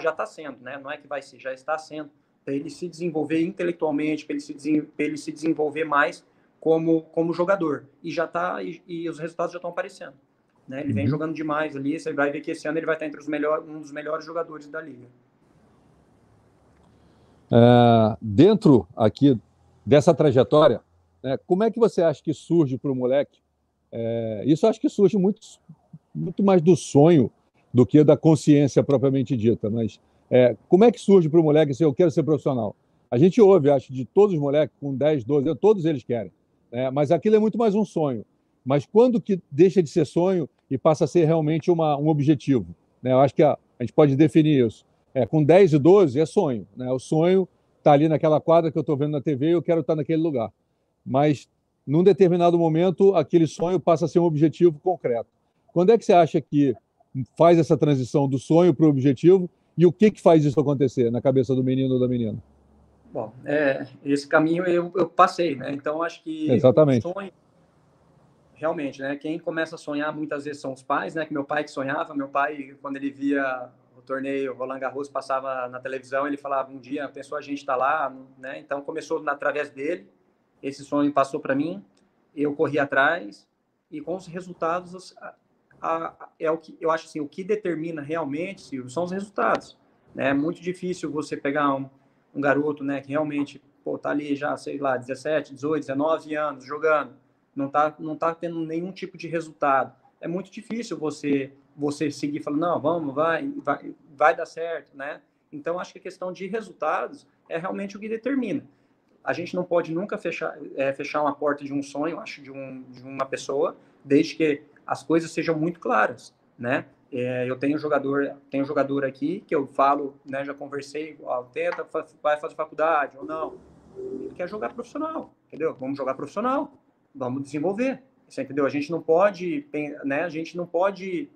já está sendo, né? Não é que vai ser, já está sendo, para ele se desenvolver intelectualmente, para ele se desenvolver mais como jogador. E já tá, e os resultados já estão aparecendo. Né? Ele vem jogando demais ali, você vai ver que esse ano ele vai estar entre um dos melhores jogadores da liga. Dentro aqui dessa trajetória, né, como é que você acha que surge para o moleque? Isso eu acho que surge muito mais do sonho do que da consciência propriamente dita, mas como é que surge para o moleque assim, eu quero ser profissional? A gente ouve, acho, de todos os moleques com 10, 12 anos, todos eles querem, né? Mas aquilo é muito mais um sonho. Mas quando que deixa de ser sonho e passa a ser realmente um objetivo? Né? Eu acho que a gente pode definir isso. Com 10 e 12 é sonho. Né? O sonho está ali naquela quadra que eu estou vendo na TV e eu quero estar naquele lugar. Mas, num determinado momento, aquele sonho passa a ser um objetivo concreto. Quando é que você acha que faz essa transição do sonho para o objetivo e o que faz isso acontecer na cabeça do menino ou da menina? Bom, esse caminho eu passei, né? Então, acho que exatamente. O sonho... Realmente, né? Quem começa a sonhar muitas vezes são os pais, né? Que meu pai que sonhava, meu pai, quando ele via o torneio Roland Garros passava na televisão, ele falava um dia, pensou a gente tá lá, né? Então começou através dele, esse sonho passou para mim, eu corri atrás e com os resultados é o que eu acho assim, o que determina realmente, Silvio, são os resultados, né? É muito difícil você pegar um garoto, né? Que realmente tá ali já, sei lá, 17, 18, 19 anos jogando, não tá tendo nenhum tipo de resultado. É muito difícil você seguir falando, não, vamos, vai dar certo, né? Então, acho que a questão de resultados é realmente o que determina. A gente não pode nunca fechar uma porta de um sonho, acho, de uma pessoa, desde que as coisas sejam muito claras, né? Eu tenho jogador aqui que eu falo, né, já conversei, vai fazer faculdade ou não. Ele quer jogar profissional, entendeu? Vamos jogar profissional. Vamos desenvolver, você entendeu? A gente não pode, né? A gente não pode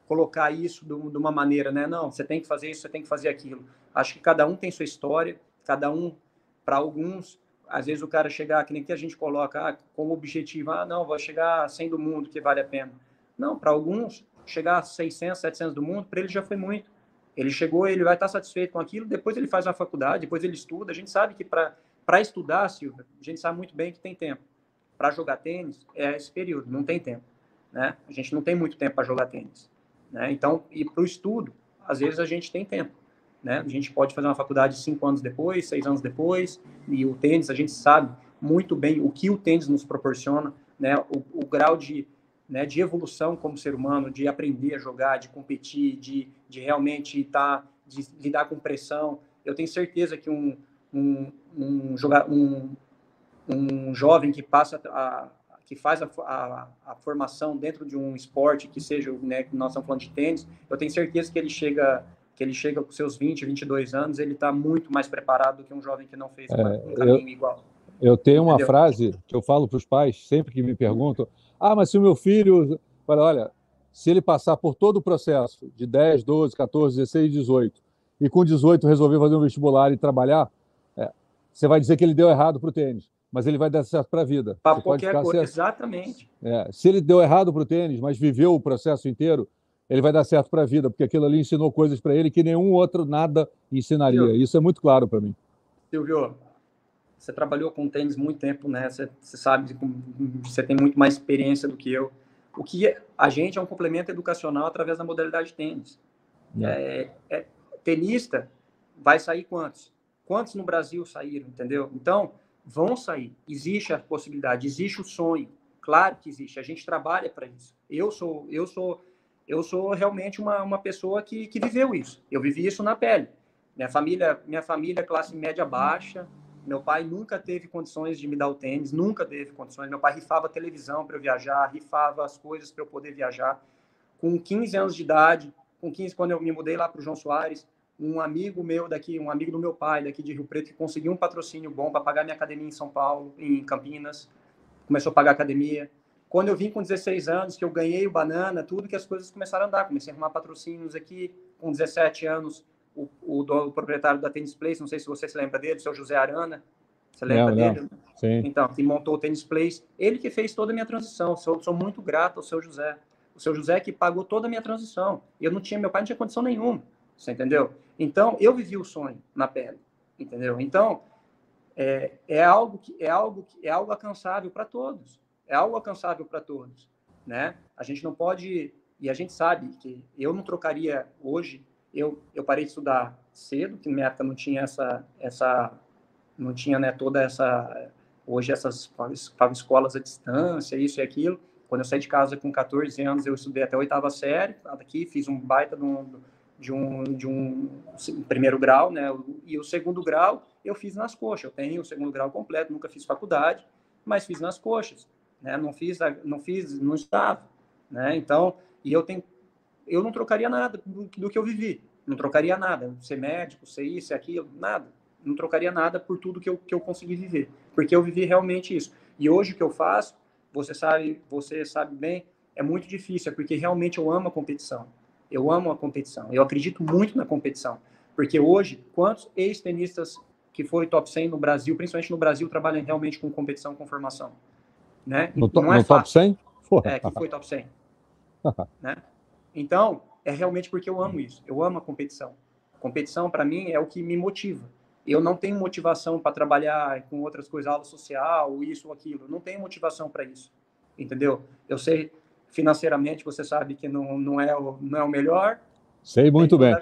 colocar isso de uma maneira, né? Não, você tem que fazer isso, você tem que fazer aquilo. Acho que cada um tem sua história, cada um, para alguns, às vezes o cara chegar, que nem que a gente coloca como objetivo, não, vou chegar a 100 do mundo, que vale a pena. Não, para alguns, chegar a 600, 700 do mundo, para ele já foi muito. Ele chegou, ele vai estar satisfeito com aquilo, depois ele faz uma faculdade, depois ele estuda. A gente sabe que para estudar, Silvia, a gente sabe muito bem que tem tempo. Para jogar tênis, esse período, não tem tempo. Né? A gente não tem muito tempo para jogar tênis. Né? Então, e para o estudo, às vezes a gente tem tempo. Né? A gente pode fazer uma faculdade 5 anos depois, 6 anos depois, e o tênis, a gente sabe muito bem o que o tênis nos proporciona, né? O grau de evolução como ser humano, de aprender a jogar, de competir, de realmente de lidar com pressão. Eu tenho certeza que um jovem que passa que faz a formação dentro de um esporte que seja, né, que nós estamos falando de tênis, eu tenho certeza que ele chega com seus 20, 22 anos, ele está muito mais preparado do que um jovem que não fez um caminho igual. Eu tenho uma frase que eu falo para os pais, sempre que me perguntam, mas se o meu filho... Olha, se ele passar por todo o processo de 10, 12, 14, 16, 18, e com 18 resolver fazer um vestibular e trabalhar, você vai dizer que ele deu errado para o tênis, mas ele vai dar certo para a vida. Para qualquer coisa, exatamente. Se ele deu errado para o tênis, mas viveu o processo inteiro, ele vai dar certo para a vida, porque aquilo ali ensinou coisas para ele que nenhum outro nada ensinaria. Silvio, Isso é muito claro para mim. Silvio, você trabalhou com tênis muito tempo, né? Você sabe, você tem muito mais experiência do que eu. O que a gente é um complemento educacional através da modalidade de tênis. Tenista vai sair quantos? Quantos no Brasil saíram, entendeu? Então, vão sair. Existe a possibilidade, existe o sonho. Claro que existe. A gente trabalha para isso. Eu sou realmente uma pessoa que viveu isso. Eu vivi isso na pele. Minha família classe média baixa. Meu pai nunca teve condições de me dar o tênis, nunca teve condições. Meu pai rifava televisão para eu viajar, rifava as coisas para eu poder viajar. Com 15 anos de idade, com 15, quando eu me mudei lá para o João Soares, um amigo meu daqui, um amigo do meu pai daqui de Rio Preto, que conseguiu um patrocínio bom para pagar minha academia em São Paulo, em Campinas, começou a pagar a academia. Quando eu vim com 16 anos, que eu ganhei o Banana, tudo que as coisas começaram a andar, comecei a arrumar patrocínios aqui, com 17 anos, o proprietário da Tennis Place, não sei se você se lembra dele, o seu José Arana, você lembra dele? Sim. Então, que montou o Tennis Place, ele que fez toda a minha transição, sou muito grato ao seu José. O seu José que pagou toda a minha transição. Meu pai não tinha condição nenhuma, você entendeu? Então, eu vivi o sonho na pele, entendeu? Então, é algo alcançável para todos. É algo alcançável para todos, né? A gente não pode, e a gente sabe que eu não trocaria hoje, eu parei de estudar cedo, que na minha época não tinha não tinha, né, toda essa, hoje essas escolas à distância, isso e aquilo. Quando eu saí de casa com 14 anos, eu estudei até a 8ª série, aqui fiz um baita de um primeiro grau, né? E o segundo grau eu fiz nas coxas. Eu tenho o segundo grau completo, nunca fiz faculdade, mas fiz nas coxas, né? Não estava, né? Então, eu não trocaria nada do que eu vivi, não trocaria nada, ser médico, ser isso, ser aquilo, nada. Não trocaria nada por tudo que eu consegui viver, porque eu vivi realmente isso. E hoje o que eu faço, você sabe bem, é muito difícil, é porque realmente eu amo a competição. Eu amo a competição. Eu acredito muito na competição. Porque hoje, quantos ex-tenistas que foram top 100 no Brasil, principalmente no Brasil, trabalham realmente com competição, com formação? Né? Não é top 100? Que foi top 100. Né? Então, é realmente porque eu amo isso. Eu amo a competição. Competição, para mim, é o que me motiva. Eu não tenho motivação para trabalhar com outras coisas, aula social, isso ou aquilo. Eu não tenho motivação para isso. Entendeu? Eu sei, financeiramente, você sabe que não é o melhor. Sei muito bem.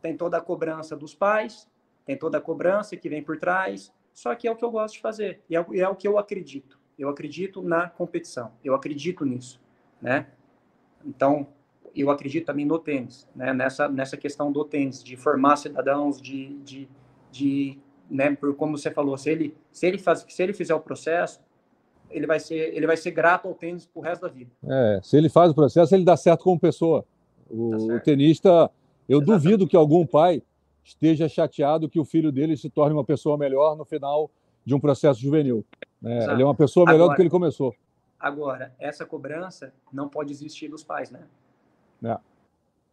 Tem toda a cobrança dos pais, tem toda a cobrança que vem por trás, só que é o que eu gosto de fazer. E é o que eu acredito. Eu acredito na competição. Eu acredito nisso, né? Então, eu acredito também no tênis, né? Nessa questão do tênis, de formar cidadãos, né? Como você falou, se ele fizer o processo, ele vai ser grato ao tênis pro resto da vida. Se ele faz o processo, ele dá certo como pessoa. O tenista, eu duvido que algum pai esteja chateado que o filho dele se torne uma pessoa melhor no final de um processo juvenil. Ele é uma pessoa melhor do que ele começou. Agora, essa cobrança não pode existir dos pais, né?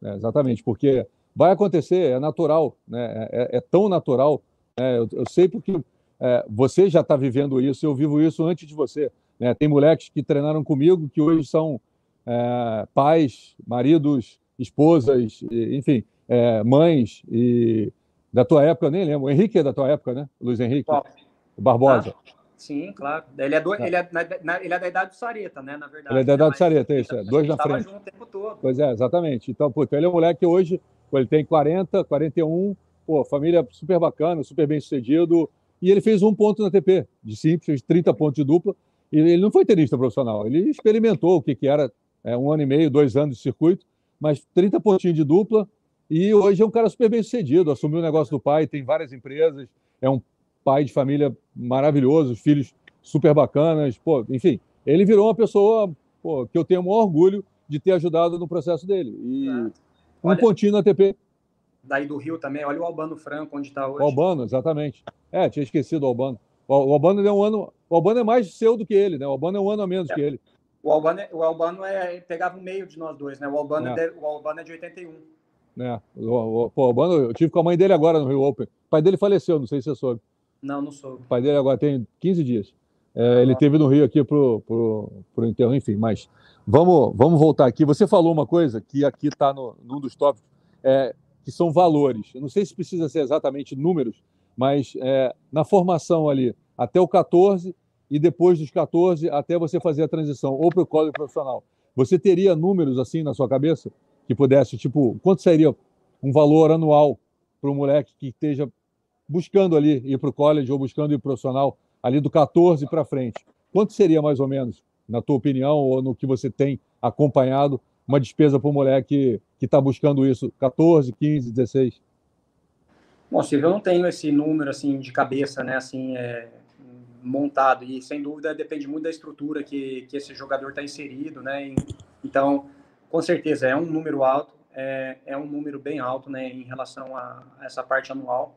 Exatamente, porque vai acontecer, é natural, né? É tão natural. Eu sei porque você já está vivendo isso, eu vivo isso antes de você. Né? Tem moleques que treinaram comigo que hoje são pais, maridos, esposas, enfim, mães. E da tua época, eu nem lembro. O Henrique é da tua época, né? Luiz Henrique, o Barbosa. Sim, claro. Ele é da idade do Sareta, né? Na verdade. Ele é da idade do Sareta, isso. Dois na frente. Junto o tempo todo. Pois é, exatamente. Então, ele é um moleque que hoje, ele tem 40, 41, família super bacana, super bem sucedido. E ele fez 1 ponto na ATP, de simples, fez 30 pontos de dupla. E ele não foi tenista profissional, ele experimentou o que era 1 ano e meio, 2 anos de circuito, mas 30 pontinhos de dupla. E hoje é um cara super bem sucedido, assumiu o negócio do pai, tem várias empresas, é um pai de família maravilhoso, filhos super bacanas, enfim, ele virou uma pessoa que eu tenho o maior orgulho de ter ajudado no processo dele. E um pontinho na ATP. Daí do Rio também, olha o Albano Franco, onde está hoje. O Albano, exatamente. Tinha esquecido o Albano. O Albano deu 1 ano. O Albano é mais seu do que ele, né? O Albano é 1 ano a menos que ele. O Albano pegava o meio de nós dois, né? O Albano é de 81. O Albano, eu tive com a mãe dele agora no Rio Open. O pai dele faleceu, não sei se você soube. Não soube. O pai dele agora tem 15 dias. Ele teve no Rio aqui pro enterro, enfim, mas vamos voltar aqui. Você falou uma coisa que aqui está num dos tópicos, que são valores. Eu não sei se precisa ser exatamente números, mas na formação ali, até o 14 e depois dos 14 até você fazer a transição ou para o college profissional. Você teria números assim na sua cabeça que pudesse, tipo, quanto seria um valor anual para um moleque que esteja buscando ali ir para o college ou buscando ir profissional ali do 14 para frente? Quanto seria mais ou menos, na tua opinião ou no que você tem acompanhado, uma despesa para o moleque que está buscando isso, 14, 15, 16? Bom, Silvio, eu não tenho esse número assim de cabeça, né, assim, montado, e sem dúvida depende muito da estrutura que esse jogador está inserido, né? Então, com certeza é um número alto, é um número bem alto, né, em relação a essa parte anual.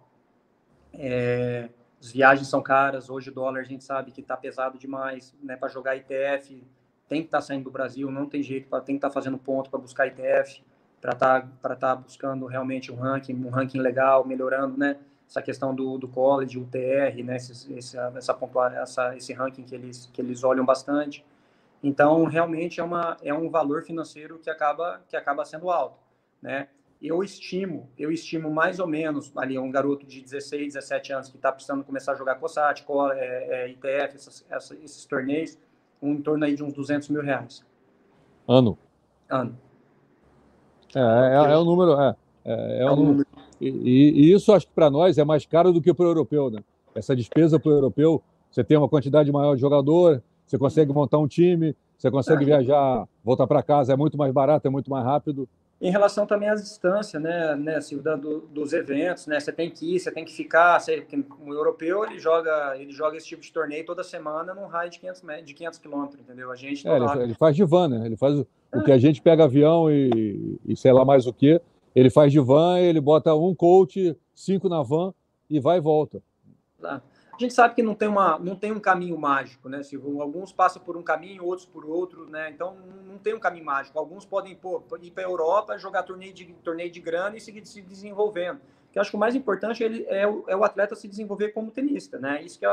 As viagens são caras, hoje o dólar a gente sabe que está pesado demais, né, para jogar ITF, tem que estar saindo do Brasil, não tem jeito, tem que estar fazendo ponto para buscar ITF, para tá buscando realmente um ranking legal, melhorando, né, essa questão do college, o TR, né, esse ranking que eles olham bastante. Então, realmente é um valor financeiro que acaba sendo alto, né? Eu estimo mais ou menos ali um garoto de 16, 17 anos que está precisando começar a jogar COSAT, ITF, esses torneios, em torno aí de uns R$ 200 mil. Ano. Ano. É um número. É um número. E isso acho que para nós é mais caro do que para o europeu, né? Essa despesa para o europeu, você tem uma quantidade maior de jogador, você consegue montar um time, você consegue viajar, voltar para casa, é muito mais barato, é muito mais rápido. Em relação também às distâncias, né Silvia, dos eventos, né? Você tem que ir, você tem que ficar. O europeu ele joga esse tipo de torneio toda semana num raio de 500 quilômetros, entendeu? A gente ele faz de van, né? Ele faz o que a gente pega avião e sei lá mais o que. Ele faz de van, ele bota um coach, 5 na van e vai e volta. A gente sabe que não tem um caminho mágico, né, Silvio? Alguns passam por um caminho, outros por outro, né? Então não tem um caminho mágico. Alguns podem ir para a Europa, jogar torneio de grana e seguir se desenvolvendo. Que eu acho que o mais importante é o atleta se desenvolver como tenista, né? Isso que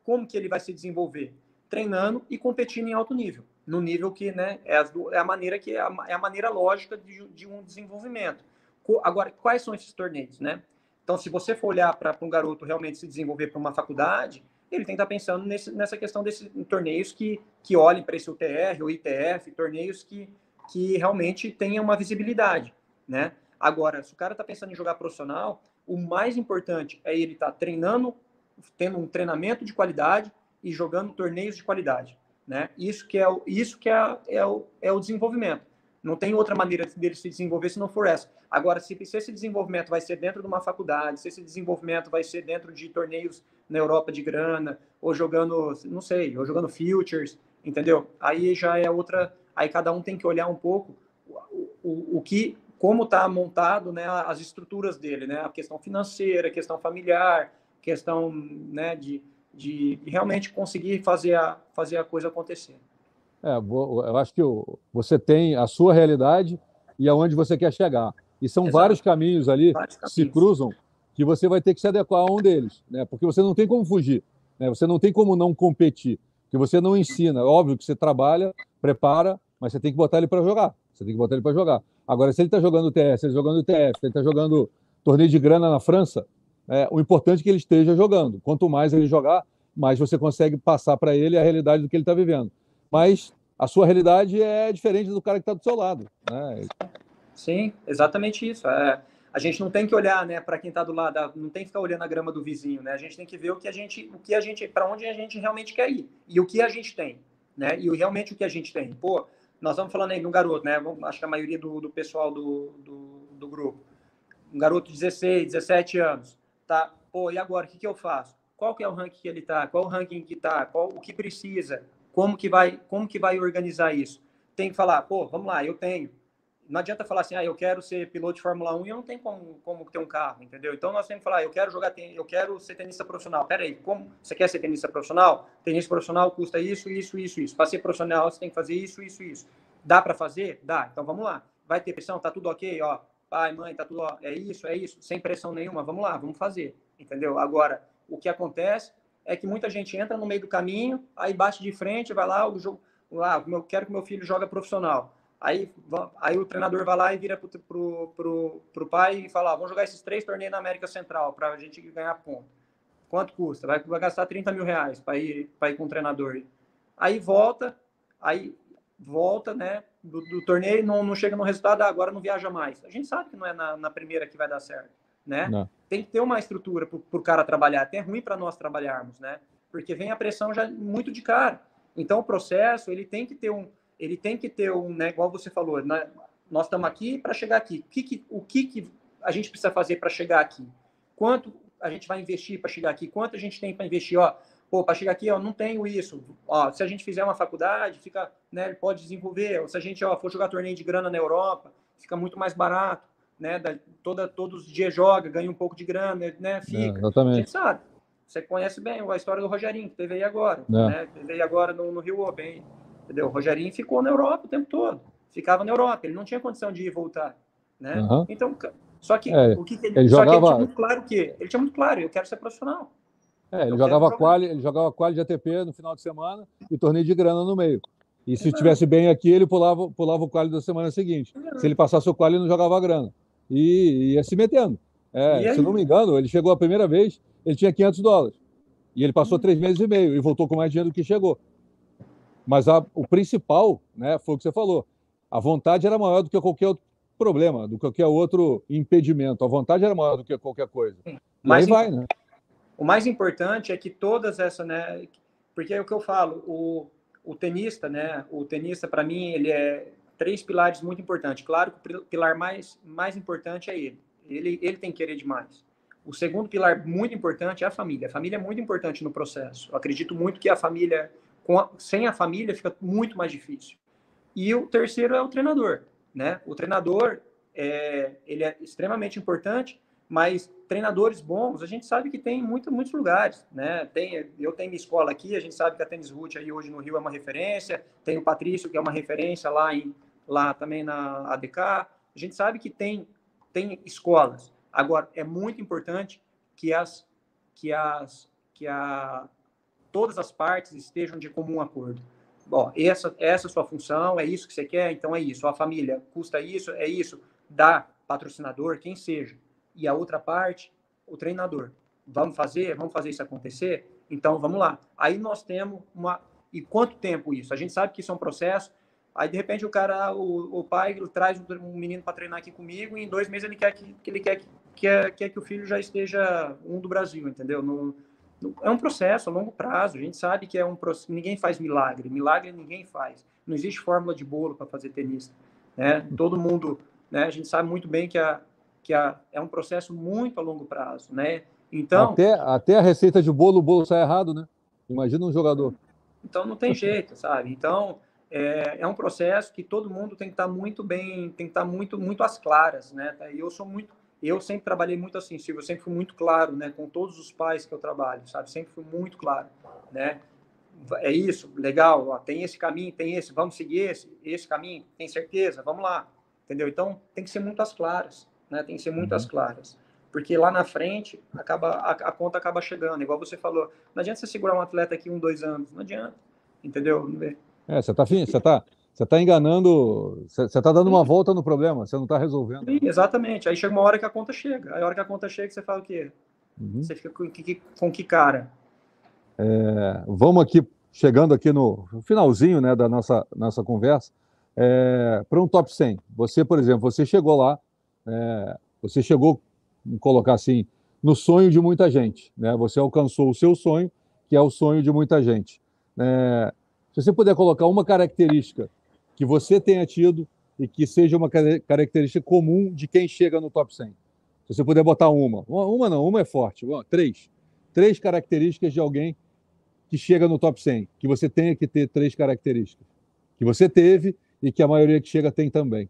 como que ele vai se desenvolver? Treinando e competindo em alto nível, no nível que, né, é a maneira lógica de um desenvolvimento. Agora, quais são esses torneios, né? Então, se você for olhar para um garoto realmente se desenvolver para uma faculdade, ele tem que estar pensando nessa questão desses torneios que olhem para esse UTR ou ITF, torneios que realmente tenham uma visibilidade, né? Agora, se o cara está pensando em jogar profissional, o mais importante é ele estar treinando, tendo um treinamento de qualidade e jogando torneios de qualidade, né? Isso que é o desenvolvimento. Não tem outra maneira dele se desenvolver se não for essa. Agora, se esse desenvolvimento vai ser dentro de uma faculdade, se esse desenvolvimento vai ser dentro de torneios na Europa de grana, ou jogando, não sei, ou jogando futures, entendeu? Aí já é outra. Aí cada um tem que olhar um pouco como está montado, né, as estruturas dele, né? A questão financeira, a questão familiar, questão, né, de realmente conseguir fazer a coisa acontecer. Eu acho que você tem a sua realidade e aonde você quer chegar. E são Exato. Vários caminhos ali que se cruzam que você vai ter que se adequar a um deles, né? Porque você não tem como fugir, né? Você não tem como não competir, que você não ensina. Óbvio que você trabalha, prepara, mas você tem que botar ele para jogar. Você tem que botar ele para jogar. Agora, se ele está jogando TS, se ele está jogando TF, se ele está jogando torneio de grana na França, o importante é que ele esteja jogando. Quanto mais ele jogar, mais você consegue passar para ele a realidade do que ele está vivendo. Mas a sua realidade é diferente do cara que está do seu lado, né? Sim, exatamente isso. A gente não tem que olhar, né, para quem está do lado, não tem que ficar olhando a grama do vizinho, né? A gente tem que ver para onde a gente realmente quer ir e o que a gente tem, né? E realmente o que a gente tem. Pô, nós estamos falando aí de um garoto, né? Acho que a maioria do pessoal do grupo, um garoto de 16, 17 anos, tá? Pô, e agora, o que eu faço? Qual que é o ranking que ele tá? Qual o ranking que tá? O que precisa? Como que vai organizar isso? Tem que falar, pô, vamos lá, eu tenho. Não adianta falar assim, eu quero ser piloto de Fórmula 1 e eu não tenho como ter um carro, entendeu? Então nós temos que falar, eu quero ser tenista profissional. Pera aí, como você quer ser tenista profissional? Tenista profissional custa isso. Para ser profissional você tem que fazer isso. Dá para fazer? Dá. Então vamos lá. Vai ter pressão? Tá tudo ok? Ó, pai, mãe, tá tudo, ó, é isso, sem pressão nenhuma. Vamos lá, vamos fazer, entendeu? Agora, o que acontece é que muita gente entra no meio do caminho, aí bate de frente, vai lá, eu quero que meu filho jogue profissional. Aí o treinador vai lá e vira pro pai e fala, vamos jogar esses 3 torneios na América Central para a gente ganhar ponto. Quanto custa? Vai gastar 30 mil reais para ir com o treinador. Aí volta, né, do torneio, não chega no resultado, agora não viaja mais. A gente sabe que não é na primeira que vai dar certo, né? Não. Tem que ter uma estrutura para o cara trabalhar. Até é ruim para nós trabalharmos, né? Porque vem a pressão já muito de cara. Então, o processo, ele tem que ter um, né, igual você falou, né? Nós estamos aqui para chegar aqui. O que a gente precisa fazer para chegar aqui? Quanto a gente vai investir para chegar aqui? Quanto a gente tem para investir? Para chegar aqui, não tenho isso. Se a gente fizer uma faculdade, fica, né, pode desenvolver. Ou se a gente for jogar torneio de grana na Europa, fica muito mais barato, né? Todos os dias joga, ganha um pouco de grana, né? Fica. Exatamente. A gente sabe. Você conhece bem a história do Rogerinho, que teve aí agora, né? Teve aí agora no Rio Open, entendeu? O Rogerinho ficou na Europa o tempo todo. Ficava na Europa, ele não tinha condição de ir e voltar, né? Então, só que o que ele tinha muito claro ele tinha muito claro, eu quero ser profissional. Ele jogava quali de ATP no final de semana e torneio de grana no meio. E se estivesse bem aqui, ele pulava o quali da semana seguinte. Se ele passasse o quali, ele não jogava grana. E ia se metendo. Se não me engano, ele chegou a primeira vez, ele tinha $500. E ele passou 3 meses e meio e voltou com mais dinheiro do que chegou. Mas o principal, né, foi o que você falou. A vontade era maior do que qualquer outro problema, do que qualquer outro impedimento. A vontade era maior do que qualquer coisa. E aí vai, né? O mais importante é que todas essas, né? Porque é o que eu falo, o tenista, né? O tenista, para mim, ele é 3 pilares muito importantes. Claro que o pilar mais importante é ele. Ele tem que querer demais. O segundo pilar muito importante é a família. A família é muito importante no processo. Eu acredito muito que a família, sem a família, fica muito mais difícil. E o terceiro é o treinador, né? O treinador, ele é extremamente importante, mas treinadores bons, a gente sabe que tem em muitos lugares, né? Eu tenho minha escola aqui, a gente sabe que a Tênis Root aí hoje no Rio é uma referência, tem o Patrício, que é uma referência lá também na ADK. A gente sabe que tem escolas. Agora, é muito importante que todas as partes estejam de comum acordo. Bom, essa é a sua função, é isso que você quer, então é isso. A família custa isso, é isso. Dá patrocinador, quem seja. E a outra parte, o treinador. Vamos fazer isso acontecer? Então, vamos lá. Aí nós temos E quanto tempo isso? A gente sabe que isso é um processo. Aí, de repente, o pai traz um menino para treinar aqui comigo e em 2 meses ele quer que o filho já esteja do Brasil, entendeu? É um processo a longo prazo. A gente sabe que ninguém faz milagre. Milagre ninguém faz. Não existe fórmula de bolo para fazer tenista, né? Todo mundo, né? A gente sabe muito bem que é um processo muito a longo prazo, né? Então até a receita de bolo, o bolo sai errado, né? Imagina um jogador. Então não tem jeito, sabe? Então é um processo que todo mundo tem que estar muito bem, tem que estar muito às claras, né? Eu sempre trabalhei muito assim, Silvio, eu sempre fui muito claro, né, com todos os pais que eu trabalho, sabe? Sempre fui muito claro, né? É isso, legal, ó, tem esse caminho, tem esse, vamos seguir esse caminho, tem certeza, vamos lá, entendeu? Então tem que ser muito às claras, né? Tem que ser muito às claras, porque lá na frente a conta acaba chegando, igual você falou. Não adianta você segurar um atleta aqui 1, 2 anos, não adianta, entendeu? Você está enganando, você está dando uma volta no problema, você não está resolvendo. Sim, exatamente. Aí chega uma hora que a conta chega. Aí a hora que a conta chega, você fala o quê? Você fica com que cara? Vamos aqui, chegando aqui no finalzinho, né, da nossa conversa, para um top 100. Você, por exemplo, você chegou lá, você chegou, vamos colocar assim, no sonho de muita gente, né? Você alcançou o seu sonho, que é o sonho de muita gente. Se você puder colocar uma característica que você tenha tido e que seja uma característica comum de quem chega no top 100. Se você puder botar uma é forte, 3. 3 características de alguém que chega no top 100, que você tenha que ter 3 características, que você teve e que a maioria que chega tem também.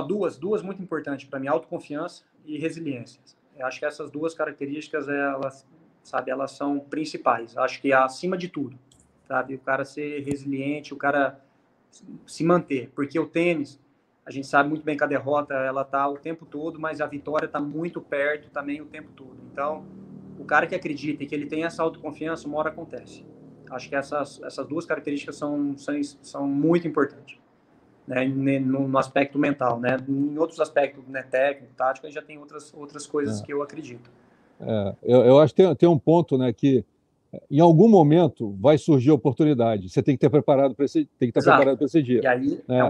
Duas muito importantes para mim, autoconfiança e resiliência. Eu acho que essas 2 características, elas são principais. Acho que é acima de tudo, sabe? O cara ser resiliente, o cara se manter, porque o tênis, a gente sabe muito bem que a derrota ela tá o tempo todo, mas a vitória está muito perto também o tempo todo. Então, o cara que acredita e que ele tem essa autoconfiança, uma hora acontece. Acho que essas duas características são muito importantes, né, no aspecto mental, né? Em outros aspectos, né, técnico, tático, aí já tem outras coisas que eu acredito. Eu acho que tem um ponto, né, que em algum momento vai surgir a oportunidade. Você tem que estar preparado para esse dia. E aí é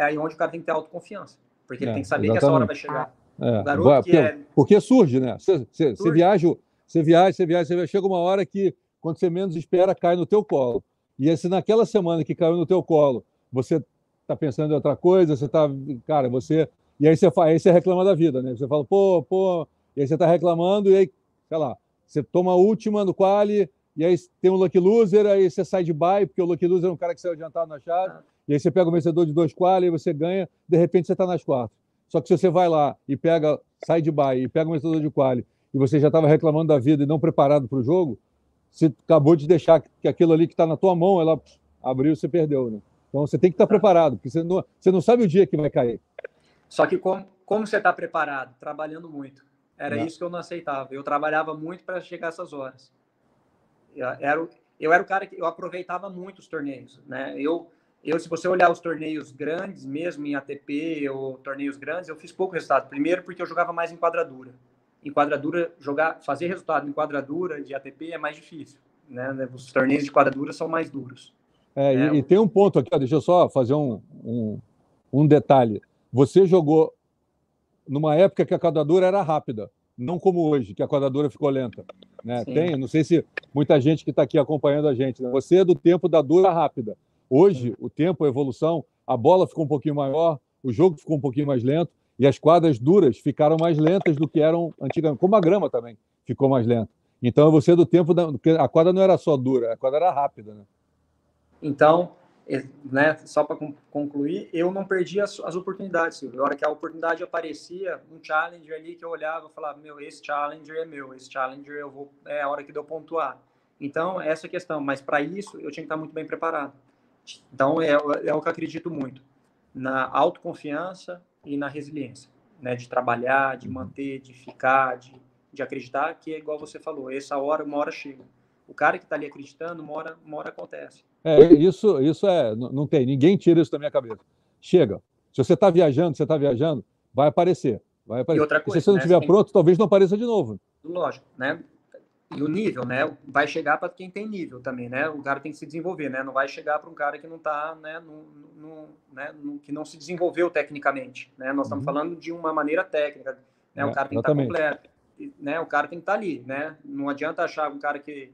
aí onde o cara tem que ter autoconfiança, porque ele tem que saber exatamente. que essa hora vai chegar. O garoto porque surge, né? Você viaja, chega uma hora que, quando você menos espera, cai no teu colo. E aí, se naquela semana que caiu no teu colo, você está pensando em outra coisa, você está, cara, e aí você reclama da vida, né? Você fala, pô, e aí você está reclamando, e aí, sei lá, você toma a última no quali, e aí tem um lucky loser, aí você sai de bye, porque o lucky loser é um cara que saiu adiantado na chave, e aí você pega o vencedor de 2 quali, e você ganha, de repente você está nas quartas. Só que se você vai lá e sai de bye e pega o vencedor de quali, e você já estava reclamando da vida e não preparado para o jogo, você acabou de deixar que aquilo ali que está na tua mão, ela abriu e você perdeu, né? Então você tem que estar preparado, porque você não sabe o dia que vai cair. Só que como você está preparado? Trabalhando muito. Era isso que eu não aceitava. Eu trabalhava muito para chegar a essas horas. Eu era o cara que eu aproveitava muito os torneios, né? Se você olhar os torneios grandes, mesmo em ATP ou torneios grandes, eu fiz pouco resultado. Primeiro, porque eu jogava mais em quadradura. Em quadradura, fazer resultado em quadradura de ATP é mais difícil, né? Os torneios de quadradura são mais duros. E tem um ponto aqui, deixa eu só fazer um detalhe. Você jogou numa época que a quadradura era rápida, não como hoje, que a quadradura ficou lenta. Né? Não sei se muita gente que está aqui acompanhando a gente, né? Você é do tempo da dura rápida. Hoje, o tempo, a evolução, a bola ficou um pouquinho maior, o jogo ficou um pouquinho mais lento, e as quadras duras ficaram mais lentas do que eram antigamente, como a grama também ficou mais lenta. Então, você é do tempo a quadra não era só dura, a quadra era rápida. Né? Então, né, só para concluir, eu não perdi as oportunidades, Silvio. Na hora que a oportunidade aparecia, um challenger ali que eu olhava e falava, esse challenger é meu, esse challenger é a hora que deu pontuar. Então, essa questão, mas para isso eu tinha que estar muito bem preparado. Então, é o que eu acredito muito, na autoconfiança e na resiliência, né, de trabalhar, de manter, de ficar, de acreditar que é igual você falou, uma hora chega. O cara que está ali acreditando, uma hora acontece. Isso não tem, ninguém tira isso da minha cabeça. Chega. Se você está viajando, vai aparecer. E outra coisa, se você não estiver pronto, talvez não apareça de novo. Lógico, né? E o nível, né? Vai chegar para quem tem nível também, né? O cara tem que se desenvolver, né? Não vai chegar para um cara que não está, né? Que não se desenvolveu tecnicamente, né? Nós estamos falando de uma maneira técnica, né? O cara tem que estar completo, né? O cara tem que estar ali, né? Não adianta achar um cara que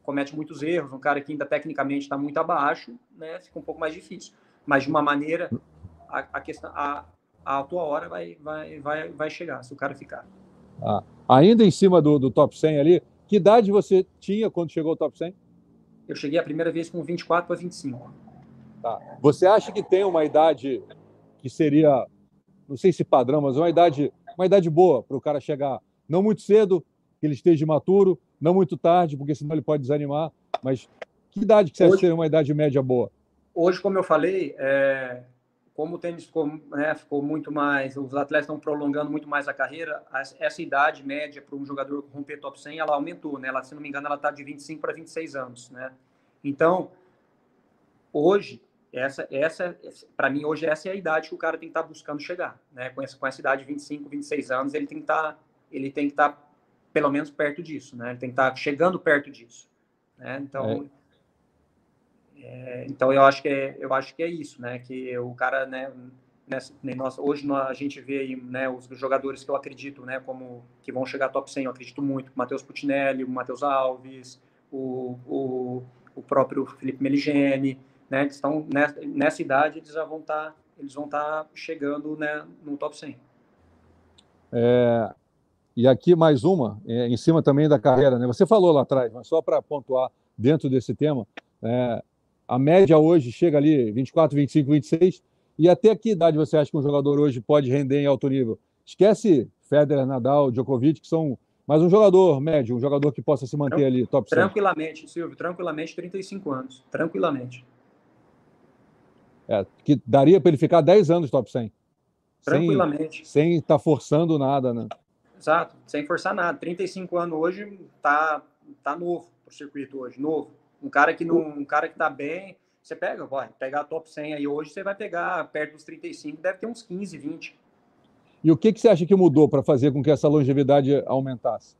comete muitos erros, um cara que ainda tecnicamente está muito abaixo, né? Fica um pouco mais difícil. Mas de uma maneira, a tua hora vai chegar, se o cara ficar. Ainda em cima do top 100 ali, que idade você tinha quando chegou ao top 100? Eu cheguei a primeira vez com 24 para 25. Tá. Você acha que tem uma idade que seria, não sei se padrão, mas uma idade boa para o cara chegar, não muito cedo, que ele esteja imaturo, não muito tarde, porque senão ele pode desanimar, mas que idade que você acha que seria uma idade média boa? Hoje, como eu falei, como o tênis ficou muito mais, os atletas estão prolongando muito mais a carreira, essa idade média para um jogador romper top 100, ela aumentou, né? Se não me engano, ela está de 25 para 26 anos, né? Então, hoje, para mim, hoje essa é a idade que o cara tem que estar buscando chegar, né? Com essa idade de 25, 26 anos, ele tem que estar pelo menos perto disso, né? Ele tem que estar chegando perto disso, né? Então eu acho que é isso, né? Que o cara, né? Hoje a gente vê aí, né? Os jogadores que eu acredito, né? Como que vão chegar top 100, eu acredito muito. O Matheus Puccinelli, o Matheus Alves, o próprio Felipe Meligeni, né? Que estão nessa idade, eles vão estar chegando, né? No top 100. E aqui mais uma, em cima também da carreira, né? Você falou lá atrás, mas só para pontuar dentro desse tema, a média hoje chega ali 24, 25, 26, e até que idade você acha que um jogador hoje pode render em alto nível? Esquece Federer, Nadal, Djokovic, que são mais um jogador médio, um jogador que possa se manter ali, top 100. Tranquilamente, Silvio, tranquilamente, 35 anos, tranquilamente. Que daria para ele ficar 10 anos top 100. Tranquilamente. Sem estar forçando nada, né? Exato, sem forçar nada. 35 anos hoje tá novo pro circuito hoje, novo. Um cara que tá bem, você vai pegar a top 100 aí hoje, você vai pegar perto dos 35, deve ter uns 15, 20. E o que você acha que mudou para fazer com que essa longevidade aumentasse?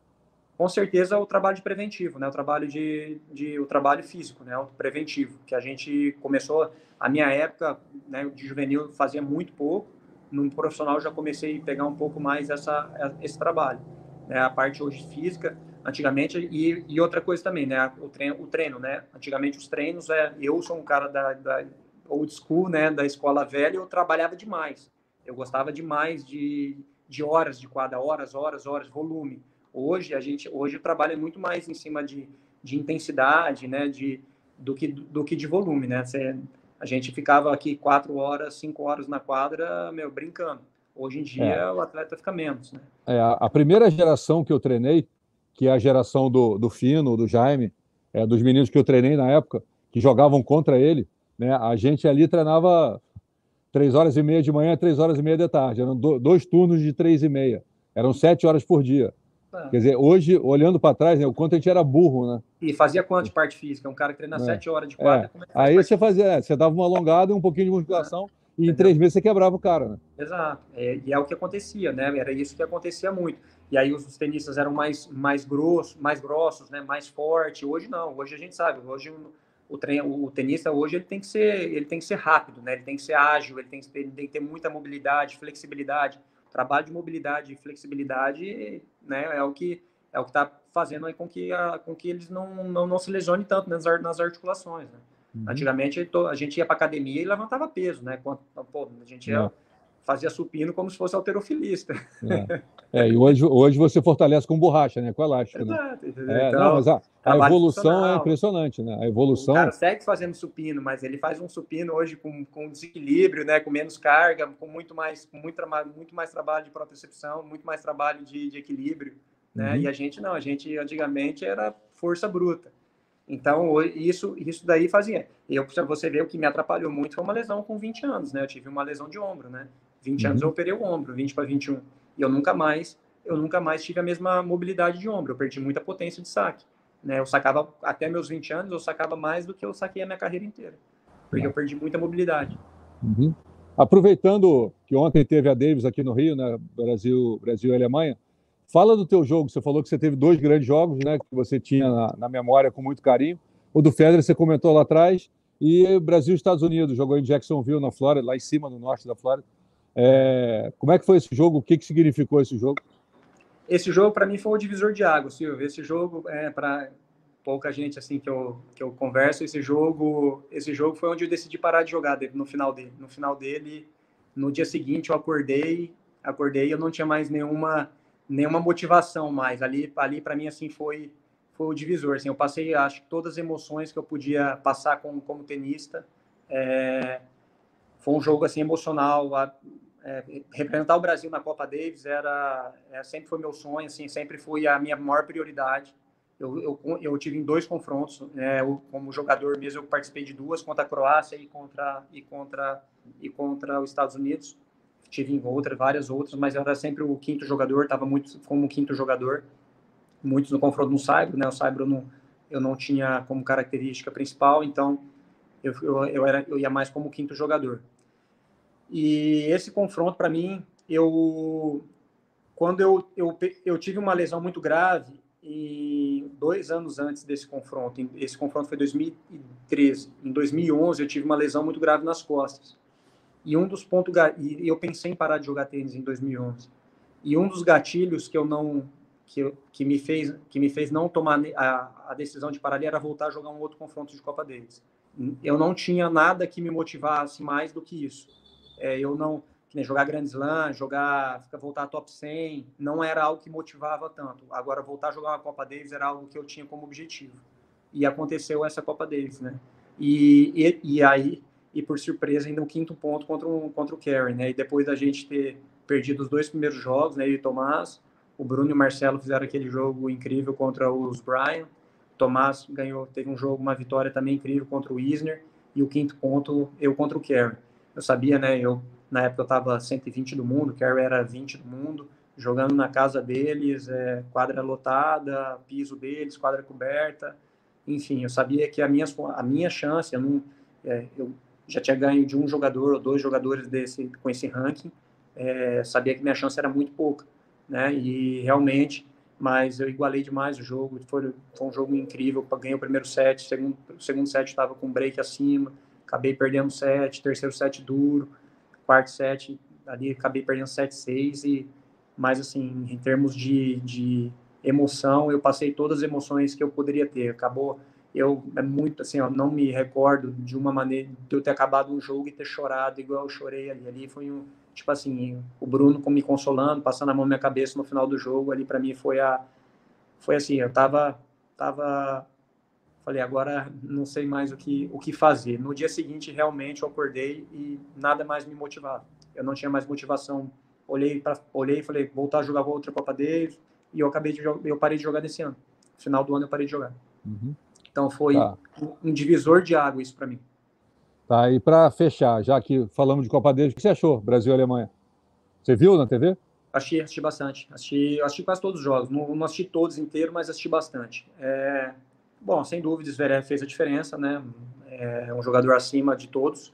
Com certeza o trabalho de preventivo, né? O trabalho o trabalho físico, né? O preventivo, que a gente começou, a minha época, né, de juvenil fazia muito pouco, no profissional eu já comecei a pegar um pouco mais esse trabalho, né? A parte hoje física, antigamente, e outra coisa também, né? O treino, né? Antigamente os treinos, eu sou um cara da old school, né? Da escola velha, eu trabalhava demais, eu gostava demais de horas de quadra, horas, volume. Hoje o trabalho é muito mais em cima de intensidade, né, do que de volume, né? A gente ficava aqui 4 horas, 5 horas na quadra, brincando. Hoje em dia o atleta fica menos, né? A primeira geração que eu treinei, que é a geração do Fino, do Jaime, dos meninos que eu treinei na época, que jogavam contra ele, né? A gente ali treinava 3h30 de manhã, 3h30 da tarde. Eram 2 turnos de 3h30. Eram 7 horas por dia. Quer dizer, hoje, olhando para trás, né, o quanto a gente era burro, né? E fazia quanto de parte física? Um cara que treina 7 horas de quadra, como é que faz? Aí você dava uma alongada e um pouquinho de musculação, e em 3 meses você quebrava o cara, né? Exato. E é o que acontecia, né? Era isso que acontecia muito. E aí os tenistas eram mais grossos, né? Mais forte. Hoje não. Hoje a gente sabe. Hoje o tenista hoje ele tem que ser rápido, né? Ele tem que ser ágil. Ele tem que ter muita mobilidade, flexibilidade. O trabalho de mobilidade e flexibilidade, né? É o que está fazendo aí com que eles não se lesionem tanto nas articulações, né? Antigamente a gente ia para academia e levantava peso, né? A gente fazia supino como se fosse halterofilista. E hoje você fortalece com borracha, né? Com elástico, Exato, né? entendeu? Então, não, mas a evolução é impressionante, né? A evolução... O cara segue fazendo supino, mas ele faz um supino hoje com desequilíbrio, né? Com menos carga, com muito mais trabalho de propriocepção, muito mais trabalho de equilíbrio, né? E a gente não, a gente antigamente era força bruta. Então, isso daí fazia. Para você ver, o que me atrapalhou muito foi uma lesão com 20 anos, né? Eu tive uma lesão de ombro, né? 20 anos eu operei o ombro, 20 para 21. E eu nunca mais tive a mesma mobilidade de ombro. Eu perdi muita potência de saque, né? Eu sacava, até meus 20 anos, eu sacava mais do que eu saquei a minha carreira inteira. Porque eu perdi muita mobilidade. Aproveitando que ontem teve a Davis aqui no Rio, né? Brasil e Alemanha, fala do teu jogo. Você falou que você teve 2 grandes jogos, né? Que você tinha na memória com muito carinho. O do Federer você comentou lá atrás. E Brasil e Estados Unidos, jogou em Jacksonville, na Flórida, lá em cima, no norte da Flórida. Como é que foi esse jogo? O que significou esse jogo? Esse jogo, para mim, foi o divisor de águas, Silvio. Esse jogo, para pouca gente assim que eu converso, esse jogo foi onde eu decidi parar de jogar no final dele. No final dele, no dia seguinte, eu acordei, eu não tinha mais nenhuma motivação mais. Ali para mim, assim, foi o divisor. Assim, eu passei, acho que todas as emoções que eu podia passar como tenista. Foi um jogo assim emocional. Representar o Brasil na Copa Davis sempre foi meu sonho, assim, sempre foi a minha maior prioridade. Eu tive em 2 confrontos, como jogador mesmo, eu participei de 2, contra a Croácia e contra os Estados Unidos. Tive em várias outras, mas eu era sempre o 5º jogador, estava muito como 5º jogador. Muitos no confronto no saibro, né? O saibro eu não tinha como característica principal, então eu ia mais como 5º jogador. E esse confronto, para mim, quando eu tive uma lesão muito grave, e 2 anos antes desse confronto, esse confronto foi em 2013, em 2011 eu tive uma lesão muito grave nas costas. E e eu pensei em parar de jogar tênis em 2011. E um dos gatilhos que me fez não tomar a decisão de parar ali era voltar a jogar um outro confronto de Copa Davis. Eu não tinha nada que me motivasse mais do que isso. Jogar Grand Slam, voltar a top 100, não era algo que motivava tanto. Agora, voltar a jogar uma Copa Davis era algo que eu tinha como objetivo. E aconteceu essa Copa Davis, né? E aí, por surpresa, ainda um 5º ponto contra o Kerry, né? E depois da gente ter perdido os 2 primeiros jogos, né? Eu e o Tomás, o Bruno e o Marcelo fizeram aquele jogo incrível contra os Bryan. O Tomás teve um jogo, uma vitória também incrível contra o Isner. E o 5º ponto, eu contra o Kerry. Eu sabia, né? Na época eu estava 120 do mundo, o Kerry era 20 do mundo. jogando na casa deles, quadra lotada, piso deles, quadra coberta. Enfim, eu sabia que a minha chance, eu já tinha ganho de um jogador ou dois jogadores com esse ranking, sabia que minha chance era muito pouca, né? E realmente, mas eu igualei demais o jogo, foi um jogo incrível, ganhei o primeiro set, o segundo set estava com break acima, acabei perdendo o set, terceiro set duro, quarto set ali acabei perdendo 7-6, mas assim, em termos de emoção, eu passei todas as emoções que eu poderia ter. Muito assim, eu não me recordo de uma maneira de eu ter acabado um jogo e ter chorado igual eu chorei ali. Ali foi tipo assim, o Bruno me consolando, passando a mão na minha cabeça no final do jogo, ali para mim foi assim, eu tava falei, agora não sei mais o que fazer. No dia seguinte, realmente, eu acordei e nada mais me motivava. Eu não tinha mais motivação. Olhei e falei, voltar a jogar outra Copa Davis, e eu parei de jogar nesse ano. No final do ano eu parei de jogar. Uhum. Então foi um divisor de água isso para mim. Tá, e para fechar, já que falamos de Copa Davis, o que você achou, Brasil e Alemanha? Você viu na TV? Assisti bastante. Assisti quase todos os jogos. Não assisti todos inteiros, mas assisti bastante. Bom, sem dúvida, o Zverev fez a diferença, né? É um jogador acima de todos.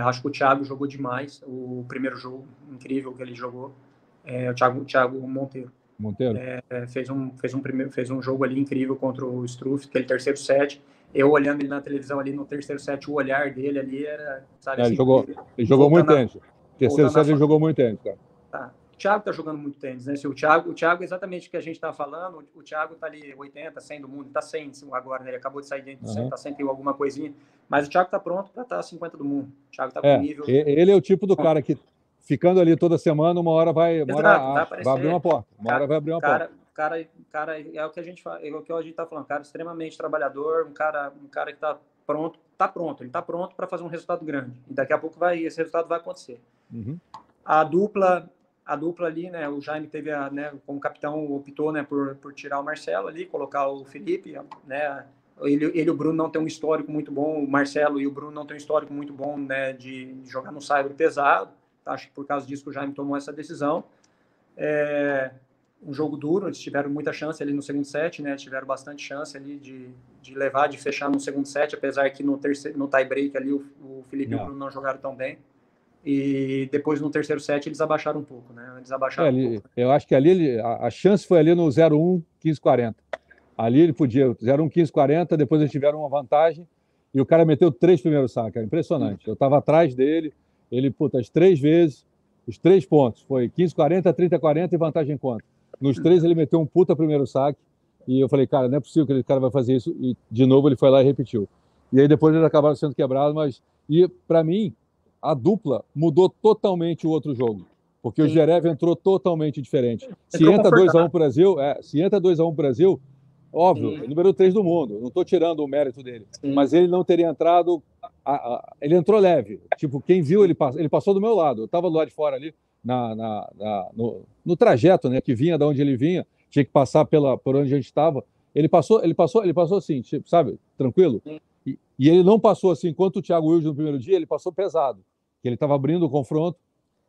Acho que o Thiago jogou demais. O primeiro jogo incrível que ele jogou. O Thiago Monteiro. Fez um jogo ali incrível contra o Struff, aquele terceiro set. Eu olhando ele na televisão ali no terceiro set, o olhar dele ali era, sabe, assim, ele jogou muito tênis. Terceiro set ele jogou muito tênis, cara. Tá. O Thiago tá jogando muito tênis, né? O Thiago, exatamente o que a gente tá falando, o Thiago tá ali 80, 100 do mundo, tá 100 agora, né? Ele acabou de sair dentro do 100, tá 100 alguma coisinha, mas o Thiago tá pronto para estar 50 do mundo. O Thiago tá com nível. Ele é o tipo do cara que, ficando ali toda semana, uma hora vai abrir uma porta. Hora vai abrir uma porta. Cara, é o que a gente fala, é o que a gente tá falando, cara extremamente trabalhador, um cara que tá pronto, ele tá pronto para fazer um resultado grande. E daqui a pouco esse resultado vai acontecer. Uhum. A dupla ali, né, o Jaime teve, como capitão, optou, né, por tirar o Marcelo ali, colocar o Felipe, né, ele e o Bruno não tem um histórico muito bom, o Marcelo e o Bruno não tem um histórico muito bom, né, de jogar no saibro pesado, acho que por causa disso que o Jaime tomou essa decisão. Um jogo duro, eles tiveram muita chance ali no segundo set, né, tiveram bastante chance ali de levar, de fechar no segundo set, apesar que no tie break ali o Felipe e o Bruno não jogaram tão bem. E depois no terceiro set eles abaixaram um pouco, né? Um pouco. Eu acho que ali a chance foi ali no 0-1, 15-40. Ali ele podia 0-1, 15-40, depois eles tiveram uma vantagem e o cara meteu 3 primeiros saques, era impressionante. Eu estava atrás dele, ele, as 3 vezes, os 3 pontos, foi 15-40, 30-40 e vantagem contra. Nos 3 ele meteu um puta primeiro saque e eu falei, cara, não é possível que esse cara vai fazer isso, e de novo ele foi lá e repetiu. E aí depois eles acabaram sendo quebrados, e para mim, a dupla mudou totalmente o outro jogo, porque o Zverev entrou totalmente diferente. Se entra 2-1 pro Brasil, óbvio, número 3 do mundo, não estou tirando o mérito dele, mas ele não teria entrado, ele entrou leve, tipo, quem viu, ele passou do meu lado, eu estava do lado de fora ali, no trajeto, né, que vinha de onde ele vinha, tinha que passar por onde a gente estava, ele passou assim, tipo, sabe, tranquilo, e ele não passou assim, enquanto o Thiago Wilde no primeiro dia, ele passou pesado, que ele estava abrindo o confronto,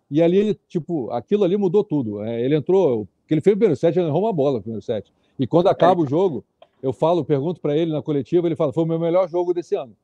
e ali ele, tipo, aquilo ali mudou tudo. Ele entrou, porque ele fez o primeiro set, ele errou uma bola no primeiro set. E quando acaba o jogo, eu pergunto para ele na coletiva, ele fala, foi o meu melhor jogo desse ano.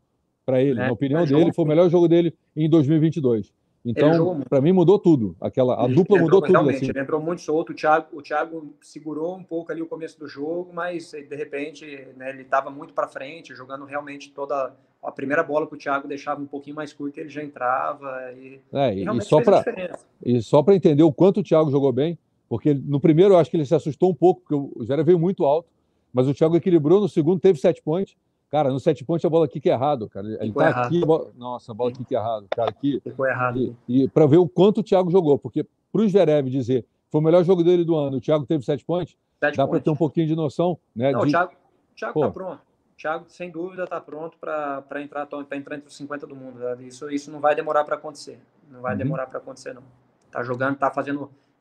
Para ele, na opinião dele, foi o melhor jogo dele em 2022. Então, para mim, mudou tudo. A dupla mudou tudo. Realmente, assim. Ele entrou muito solto. O Thiago segurou um pouco ali o começo do jogo, mas, de repente, né, ele estava muito para frente, jogando realmente toda a primeira bola que o Thiago deixava um pouquinho mais curta, ele já entrava. E realmente fez a diferença. E só para entender o quanto o Thiago jogou bem, porque no primeiro eu acho que ele se assustou um pouco, porque o Zverev veio muito alto, mas o Thiago equilibrou, no segundo teve 7 pontos. Cara, no 7 pontos a bola kick é errado, cara. Ele tá errado. Aqui, nossa, a bola kick é errado, cara. Aqui. Ficou errado. E para ver o quanto o Thiago jogou, porque pro Zverev dizer foi o melhor jogo dele do ano, o Thiago teve 7 pontos, dá para ter um pouquinho de noção, né? Não, o Thiago tá pronto. O Thiago, sem dúvida, tá pronto para entrar entre os 50 do mundo. Isso não vai demorar para acontecer. Não vai demorar para acontecer, não. Tá jogando,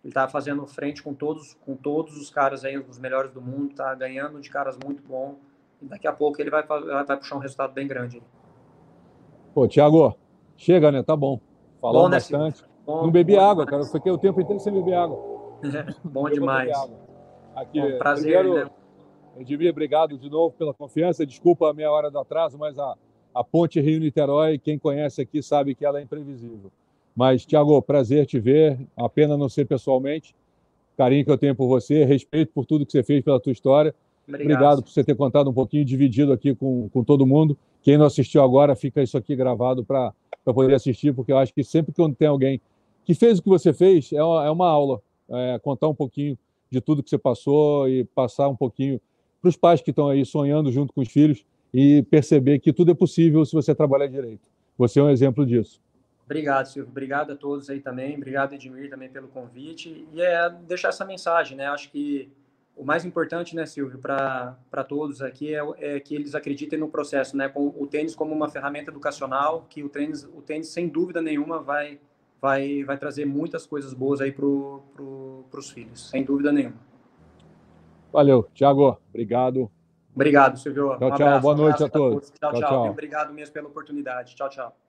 ele tá fazendo frente com todos os caras aí, os melhores do mundo, tá ganhando de caras muito bons. E daqui a pouco ele vai puxar um resultado bem grande. Pô, Thiago, chega, né? Tá bom. Falamos bastante. Não bebi água, cara. Eu fiquei o tempo inteiro sem beber água. Bom demais. Aqui, Bom, prazer, primeiro, né? Edmir, obrigado de novo pela confiança. Desculpa a meia hora do atraso, mas a ponte Rio-Niterói, quem conhece aqui sabe que ela é imprevisível. Mas, Thiago, prazer te ver, a pena não ser pessoalmente. Carinho que eu tenho por você, respeito por tudo que você fez pela tua história. Obrigado, Obrigado senhor. por você ter contado um pouquinho, dividido aqui com todo mundo. Quem não assistiu agora, fica isso aqui gravado para poder assistir, porque eu acho que sempre que tem alguém que fez o que você fez, é uma aula. Contar um pouquinho de tudo que você passou e passar um pouquinho para os pais que estão aí sonhando junto com os filhos e perceber que tudo é possível se você trabalhar direito. Você é um exemplo disso. Obrigado, Silvio. Obrigado a todos aí também. Obrigado, Edmir, também pelo convite. E deixar essa mensagem, né? Acho que o mais importante, né, Silvio, para todos aqui é que eles acreditem no processo, né? Com o tênis como uma ferramenta educacional, que o tênis sem dúvida nenhuma, vai trazer muitas coisas boas aí pros filhos, sem dúvida nenhuma. Valeu, Thiago. Obrigado. Obrigado, Silvio. Tchau, Um tchau. abraço, Boa um noite abraço a aí para todos. todos. Tchau, Tchau, tchau. tchau. Obrigado mesmo pela oportunidade. Tchau, tchau.